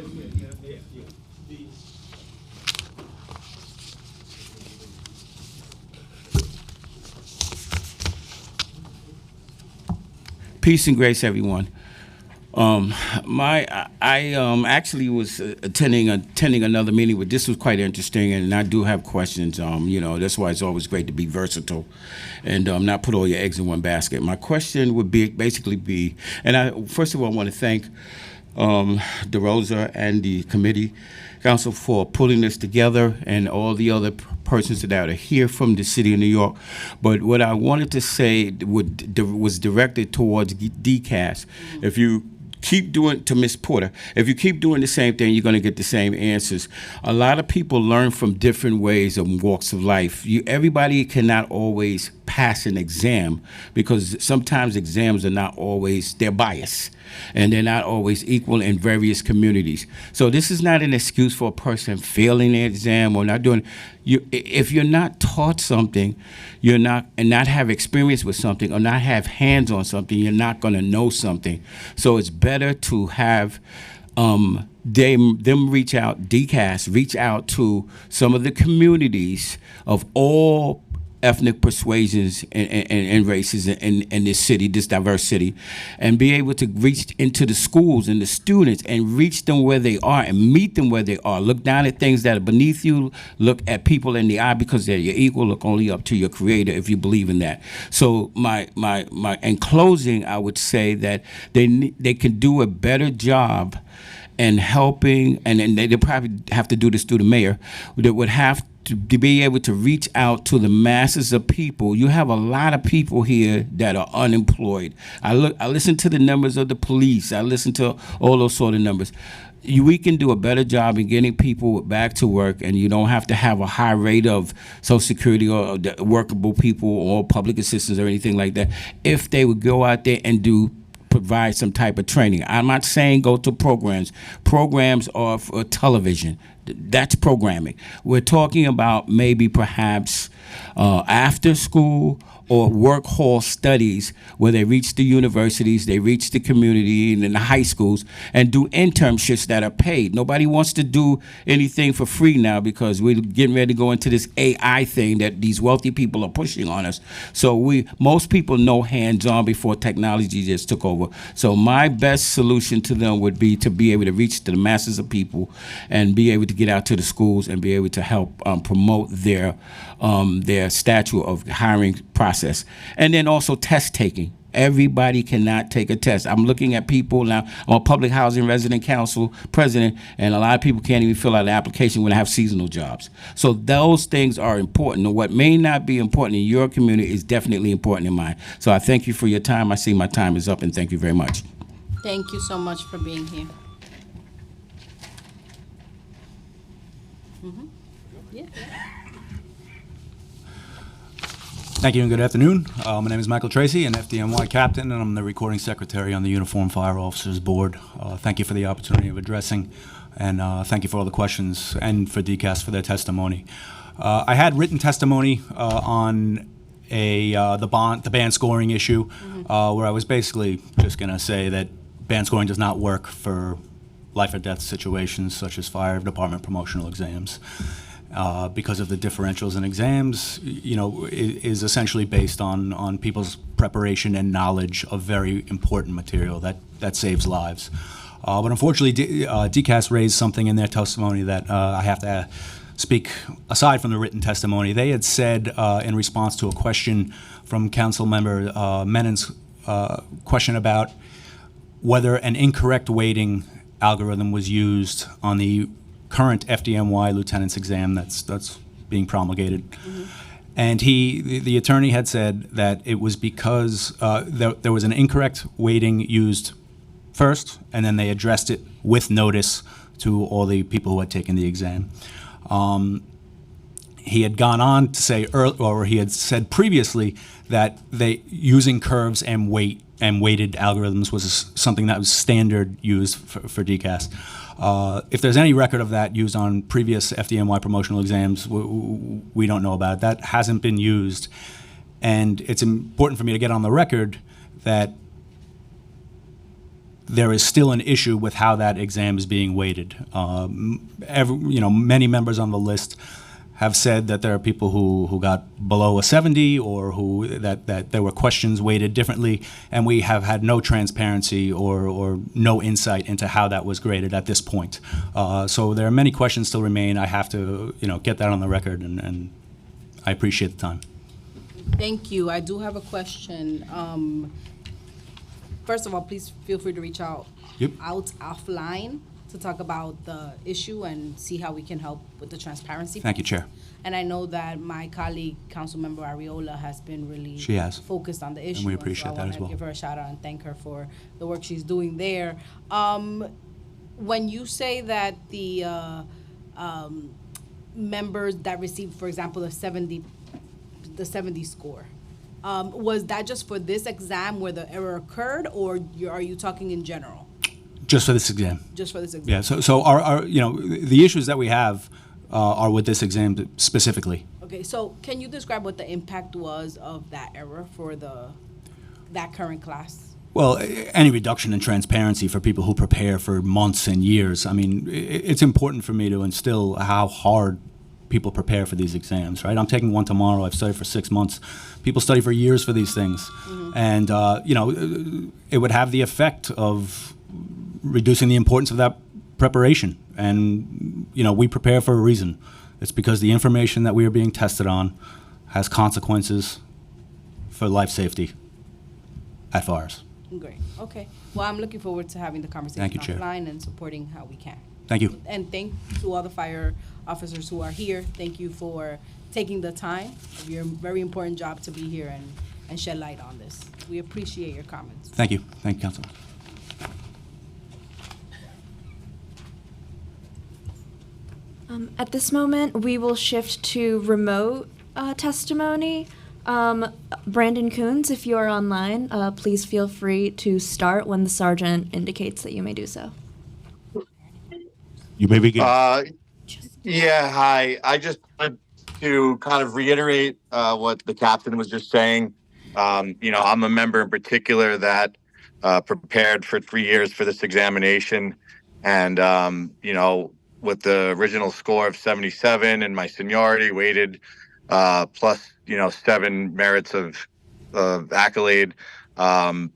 Peace and grace, everyone. I actually was attending another meeting, but this was quite interesting, and I do have questions. That's why it's always great to be versatile, and not put all your eggs in one basket. My question would basically be, and I first of all want to thank DeRosa and the committee council for pulling this together, and all the other persons that are here from the city of New York. But what I wanted to say was directed towards DCAS. If you keep doing, to Ms. Porter, if you keep doing the same thing, you're going to get the same answers. A lot of people learn from different ways and walks of life. Everybody cannot always pass an exam, because sometimes exams are not always, they're biased, and they're not always equal in various communities. So this is not an excuse for a person failing the exam or not doing. If you're not taught something, and not have experience with something, or not have hands on something, you're not going to know something. So it's better to have them reach out, DCAS, reach out to some of the communities of all ethnic persuasions and races in this city, this diverse city, and be able to reach into the schools and the students and reach them where they are and meet them where they are. Look down at things that are beneath you. Look at people in the eye because they're your equal. Look only up to your Creator if you believe in that. So my in closing, I would say that they can do a better job in helping, and they probably have to do this through the mayor, that would have to be able to reach out to the masses of people. You have a lot of people here that are unemployed. I listen to the numbers of the police. I listen to all those sort of numbers. We can do a better job in getting people back to work, and you don't have to have a high rate of Social Security or workable people or public assistance or anything like that if they would go out there and provide some type of training. I'm not saying go to programs. Programs are for television. That's programming. We're talking about maybe perhaps after school or work hall studies where they reach the universities, they reach the community and then the high schools and do internships that are paid. Nobody wants to do anything for free now because we're getting ready to go into this AI thing that these wealthy people are pushing on us. So most people know hands-on before technology just took over. So my best solution to them would be to be able to reach to the masses of people and be able to get out to the schools and be able to help promote their statute of hiring process. And then also test taking. Everybody cannot take a test. I'm looking at people now. I'm a public housing resident council president, and a lot of people can't even fill out an application when they have seasonal jobs. So those things are important. And what may not be important in your community is definitely important in mine. So I thank you for your time. I see my time is up, and thank you very much. Thank you so much for being here. Yeah. Thank you and good afternoon. My name is Michael Tracy, an FDNY captain, and I'm the recording secretary on the Uniform Fire Officers Board. Thank you for the opportunity of addressing, and thank you for all the questions and for DCAS for their testimony. I had written testimony on the band scoring issue, where I was basically just going to say that band scoring does not work for life or death situations such as fire department promotional exams. Because of the differentials in exams, is essentially based on people's preparation and knowledge of very important material that saves lives. But unfortunately, DCAS raised something in their testimony that I have to speak aside from the written testimony. They had said in response to a question from Council Member Menon's question about whether an incorrect weighting algorithm was used on the current FDNY lieutenant's exam that's being promulgated. And the attorney had said that it was because there was an incorrect weighting used first, and then they addressed it with notice to all the people who had taken the exam. He had gone on to say, or he had said previously, that using curves and weighted algorithms was something that was standard used for DCAS. If there's any record of that used on previous FDNY promotional exams, we don't know about it. That hasn't been used. And it's important for me to get on the record that there is still an issue with how that exam is being weighted. Many members on the list have said that there are people who got below a 70 or that there were questions weighted differently, and we have had no transparency or no insight into how that was graded at this point. So there are many questions still remain. I have to get that on the record, and I appreciate the time. Thank you. I do have a question. First of all, please feel free to reach out offline to talk about the issue and see how we can help with the transparency. Thank you, Chair. And I know that my colleague, Councilmember Arreola, has been really focused on the issue. And we appreciate so that as well. I want to give her a shout out and thank her for the work she's doing there. When you say that the members that received, for example, the 70 score, was that just for this exam where the error occurred, or are you talking in general? Just for this exam. Just for this exam. Yeah. So our the issues that we have are with this exam specifically. Okay. So can you describe what the impact was of that error for that current class? Well, any reduction in transparency for people who prepare for months and years. I mean, it's important for me to instill how hard people prepare for these exams, right? I'm taking one tomorrow. I've studied for 6 months. People study for years for these things. And, it would have the effect of reducing the importance of that preparation. And, we prepare for a reason. It's because the information that we are being tested on has consequences for life safety at fires. Great. Okay. Well, I'm looking forward to having the conversation Thank you, Chair. offline and supporting how we can. Thank you. And thank to all the fire officers who are here. Thank you for taking the time of your very important job to be here and shed light on this. We appreciate your comments. Thank you. Thank you, Council. At this moment, we will shift to remote testimony. Brandon Coons, if you are online, please feel free to start when the sergeant indicates that you may do so. You may begin. Yeah, hi. I just wanted to kind of reiterate what the captain was just saying. I'm a member in particular that prepared for 3 years for this examination. And, with the original score of 77 and my seniority weighted plus, 7 merits of accolade, my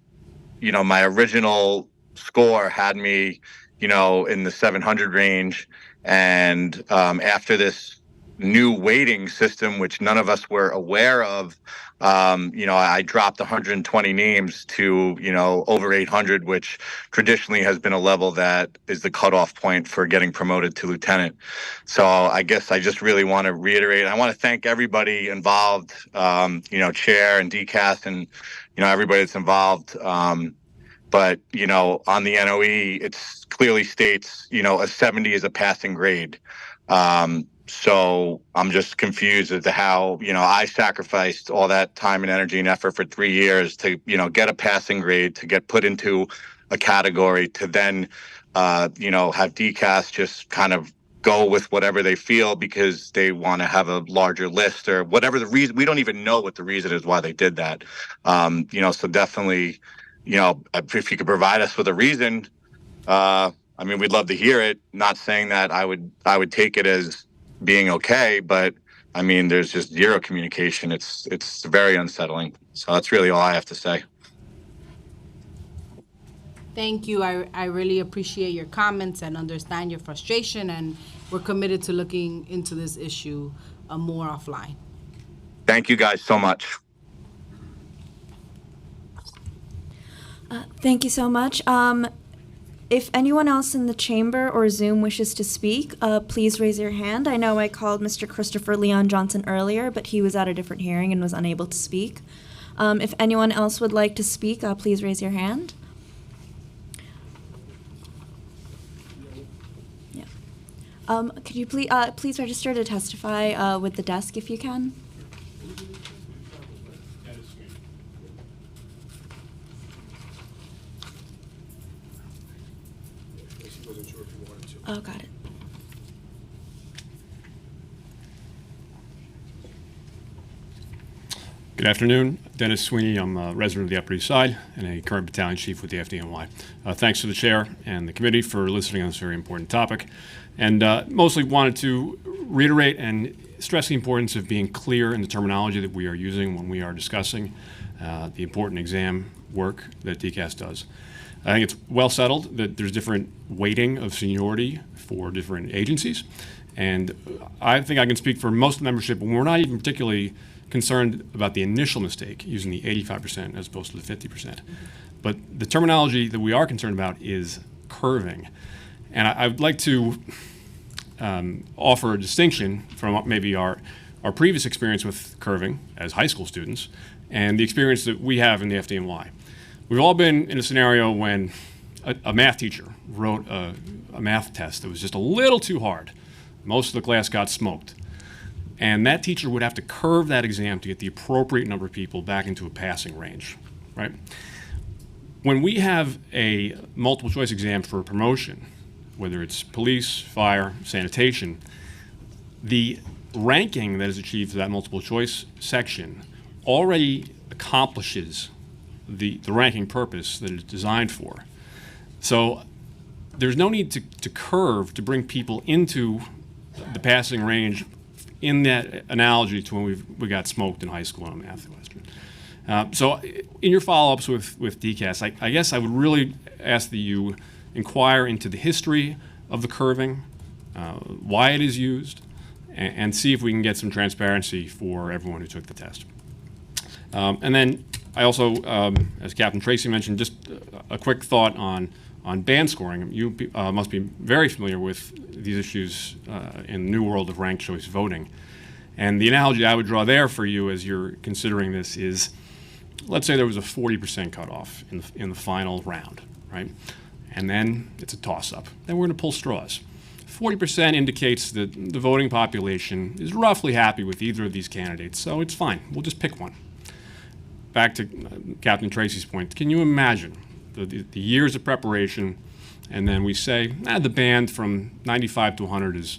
original score had me, in the 700 range. And after this new weighting system, which none of us were aware of, I dropped 120 names to, over 800, which traditionally has been a level that is the cutoff point for getting promoted to lieutenant. So I guess I just really want to reiterate. I want to thank everybody involved, chair and DCAS and, everybody that's involved. But, on the NOE, it clearly states, a 70 is a passing grade. So I'm just confused as to how, I sacrificed all that time and energy and effort for 3 years to, get a passing grade, to get put into a category, to then, have DCAS just kind of go with whatever they feel because they want to have a larger list or whatever the reason. We don't even know what the reason is why they did that. So definitely, if you could provide us with a reason, we'd love to hear it. Not saying that I would take it as being okay, but there's just zero communication. It's very unsettling. So that's really all I have to say. Thank you. I really appreciate your comments and understand your frustration, and we're committed to looking into this issue more offline. Thank you guys so much. Thank you so much. If anyone else in the chamber or Zoom wishes to speak, please raise your hand. I know I called Mr. Christopher Leon Johnson earlier, but he was at a different hearing and was unable to speak. If anyone else would like to speak, please raise your hand. Yeah. Could you please register to testify with the desk if you can? Oh, got it. Good afternoon. Dennis Sweeney. I'm a resident of the Upper East Side and a current battalion chief with the FDNY. Thanks to the chair and the committee for listening on this very important topic. And mostly wanted to reiterate and stress the importance of being clear in the terminology that we are using when we are discussing the important exam work that DCAS does. I think it's well settled that there's different weighting of seniority for different agencies. And I think I can speak for most of the membership, and we're not even particularly concerned about the initial mistake, using the 85% as opposed to the 50%. But the terminology that we are concerned about is curving. And I would like to offer a distinction from maybe our previous experience with curving as high school students and the experience that we have in the FDNY. We've all been in a scenario when a math teacher wrote a math test that was just a little too hard. Most of the class got smoked. And that teacher would have to curve that exam to get the appropriate number of people back into a passing range, right? When we have a multiple choice exam for a promotion, whether it's police, fire, sanitation, the ranking that is achieved for that multiple choice section already accomplishes the ranking purpose that it's designed for. So there's no need to curve to bring people into the passing range in that analogy to when we got smoked in high school on a math question. So in your follow-ups with DCAS, I guess I would really ask that you inquire into the history of the curving, why it is used, and see if we can get some transparency for everyone who took the test. And then I also, as Captain Tracy mentioned, just a quick thought on band scoring. You must be very familiar with these issues in the new world of ranked choice voting. And the analogy I would draw there for you as you're considering this is, let's say there was a 40% cutoff in the final round, right? And then it's a toss-up. Then we're going to pull straws. 40% indicates that the voting population is roughly happy with either of these candidates, so it's fine. We'll just pick one. Back to Captain Tracy's point, can you imagine the years of preparation, and then we say, the band from 95 to 100 is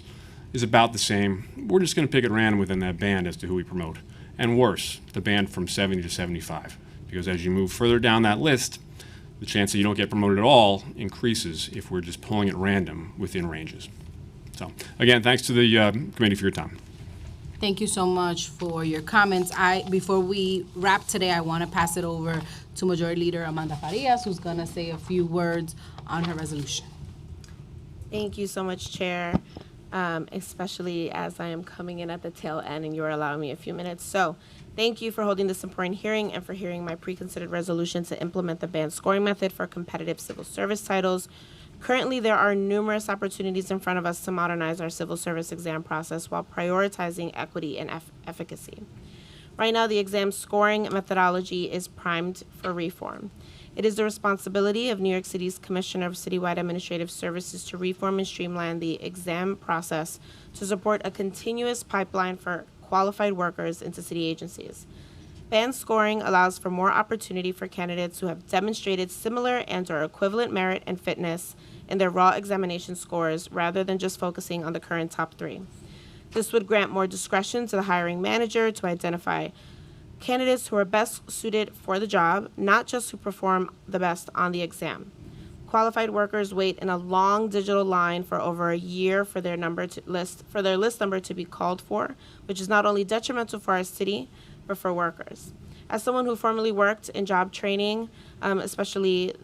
is about the same. We're just going to pick at random within that band as to who we promote. And worse, the band from 70 to 75. Because as you move further down that list, the chance that you don't get promoted at all increases if we're just pulling at random within ranges. So, again, thanks to the committee for your time. Thank you so much for your comments. Before we wrap today, I want to pass it over to Majority Leader Amanda Farias, who's going to say a few words on her resolution. Thank you so much, Chair, especially as I am coming in at the tail end and you're allowing me a few minutes. So thank you for holding this important hearing and for hearing my pre-considered resolution to implement the band scoring method for competitive civil service titles. Currently, there are numerous opportunities in front of us to modernize our civil service exam process while prioritizing equity and efficacy. Right now, the exam scoring methodology is primed for reform. It is the responsibility of New York City's Commissioner of Citywide Administrative Services to reform and streamline the exam process to support a continuous pipeline for qualified workers into city agencies. Band scoring allows for more opportunity for candidates who have demonstrated similar and/or equivalent merit and fitness in their raw examination scores rather than just focusing on the current top 3. This would grant more discretion to the hiring manager to identify candidates who are best suited for the job, not just who perform the best on the exam. Qualified workers wait in a long digital line for over a year for their list number to be called for, which is not only detrimental for our city, but for workers. As someone who formerly worked in job training, especially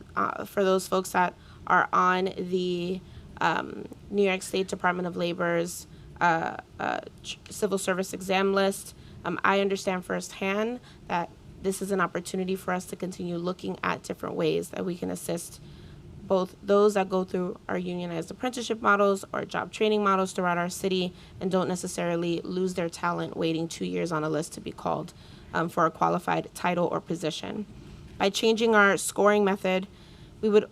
for those folks that are on the New York State Department of Labor's civil service exam list, I understand firsthand that this is an opportunity for us to continue looking at different ways that we can assist both those that go through our unionized apprenticeship models or job training models throughout our city and don't necessarily lose their talent waiting 2 years on a list to be called for a qualified title or position. By changing our scoring method, we would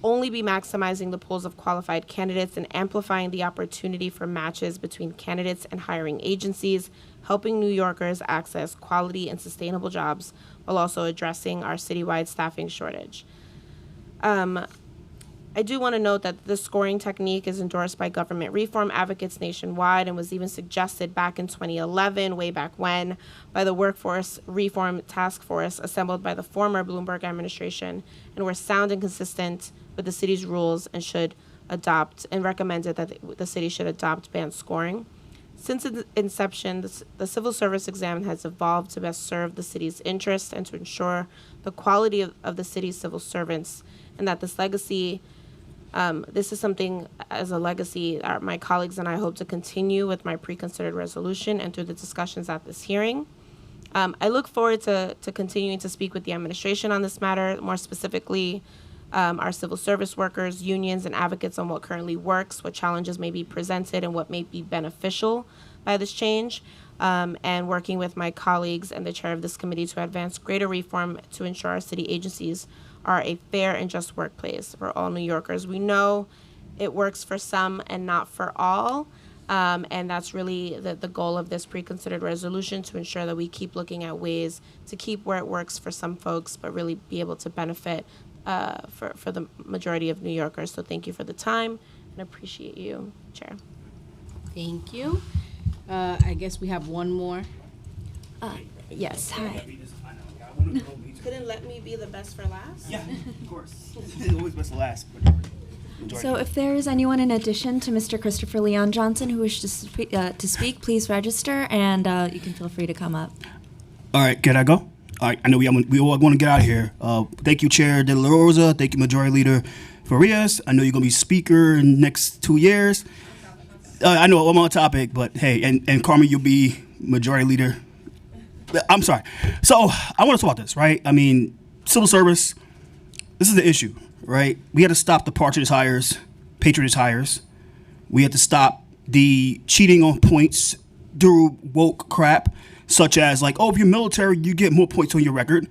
only be maximizing the pools of qualified candidates and amplifying the opportunity for matches between candidates and hiring agencies, helping New Yorkers access quality and sustainable jobs while also addressing our citywide staffing shortage. I do want to note that this scoring technique is endorsed by government reform advocates nationwide and was even suggested back in 2011, way back when, by the Workforce Reform Task Force assembled by the former Bloomberg administration, and were sound and consistent with the city's rules and should adopt and recommended that the city should adopt band scoring. Since its inception, the civil service exam has evolved to best serve the city's interests and to ensure the quality of the city's civil servants, and that this legacy, this is something as a legacy my colleagues and I hope to continue with my pre-considered resolution and through the discussions at this hearing. I look forward to continuing to speak with the administration on this matter, more specifically our civil service workers, unions, and advocates on what currently works, what challenges may be presented, and what may be beneficial by this change, and working with my colleagues and the chair of this committee to advance greater reform to ensure our city agencies are a fair and just workplace for all New Yorkers. We know it works for some and not for all, and that's really the goal of this pre-considered resolution, to ensure that we keep looking at ways to keep where it works for some folks, but really be able to benefit for the majority of New Yorkers. So thank you for the time and appreciate you, Chair. Thank you. I guess we have one more. Yes, hi. Couldn't let me be the best for last? Yeah, of course. Always best for last. So if there is anyone in addition to Mr. Christopher Leon Johnson who wishes to speak, please register, and you can feel free to come up. All right, can I go? All right, I know we all want to get out of here. Thank you, Chair De La Rosa. Thank you, Majority Leader Farias. I know you're going to be Speaker in the next 2 years. I know I'm on topic, but hey, and Carmen, you'll be Majority Leader. I'm sorry. So I want to talk about this, right? I mean, civil service, this is the issue, right? We had to stop the patronage hires. We had to stop the cheating on points through woke crap, such as like, oh, if you're military, you get more points on your record.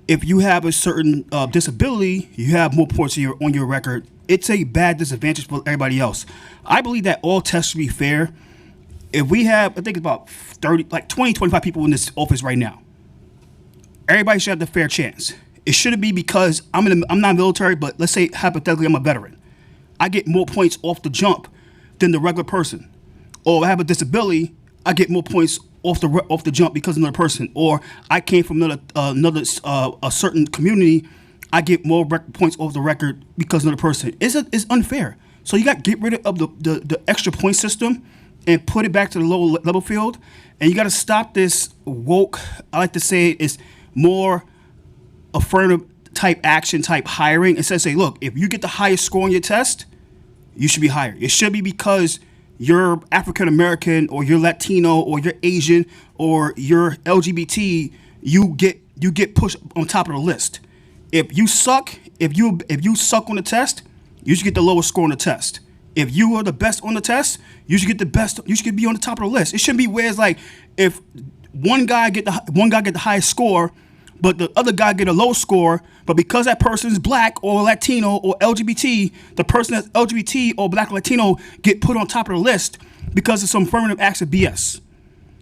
If you have a certain disability, you have more points on your record. It's a bad disadvantage for everybody else. I believe that all tests should be fair. If we have, I think about 20, 25 people in this office right now, everybody should have the fair chance. It shouldn't be because I'm not military, but let's say hypothetically I'm a veteran. I get more points off the jump than the regular person. or I have a disability, I get more points off the jump because of another person, or I came from a certain community, I get more points off the record because of another person. It's unfair. So you got to get rid of the extra point system and put it back to the lower level field, and you got to stop this woke. I like to say it's more affirmative type action type hiring. Instead of say, look, if you get the highest score on your test, you should be hired. It should be because you're African American or you're Latino or you're Asian or you're LGBT, you get pushed on top of the list. If you suck, if you suck on the test, you should get the lowest score on the test. If you are the best on the test, you should get the best. You should be on the top of the list. It shouldn't be where it's like if one guy get the highest score, but the other guy get a low score, but because that person is black or Latino or LGBT, the person that's LGBT or black or Latino get put on top of the list because of some affirmative acts of BS.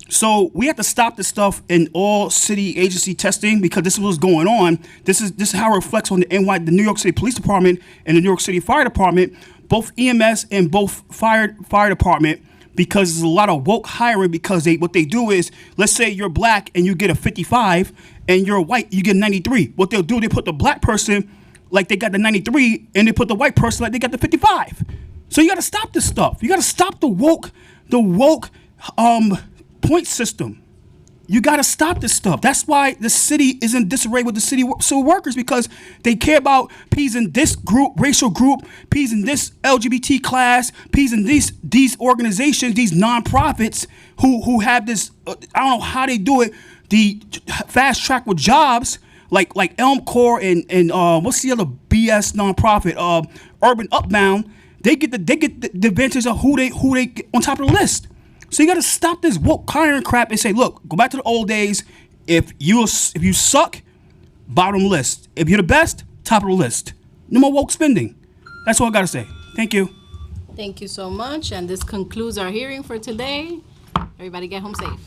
So we have to stop this stuff in all city agency testing because this is what's going on. This is how it reflects on the New York City Police Department and the New York City Fire Department, both EMS and both fire department, because there's a lot of woke hiring because what they do is, let's say you're black and you get a 55 and you're white, you get a 93. What they'll do, they put the black person like they got the 93 and they put the white person like they got the 55. So you got to stop this stuff. You got to stop the woke point system. You got to stop this stuff. That's why the city is in disarray with the city civil workers, because they care about pleasing this group, racial group, pleasing this LGBT class, pleasing these organizations, these nonprofits who have this. I don't know how they do it. The fast track with jobs like Elmcor and what's the other BS nonprofit? Urban Upbound. They get the advantage of who they get on top of the list. So you got to stop this woke hiring crap and say, look, go back to the old days. If you suck, bottom list. If you're the best, top of the list. No more woke spending. That's all I got to say. Thank you. Thank you so much. And this concludes our hearing for today. Everybody get home safe.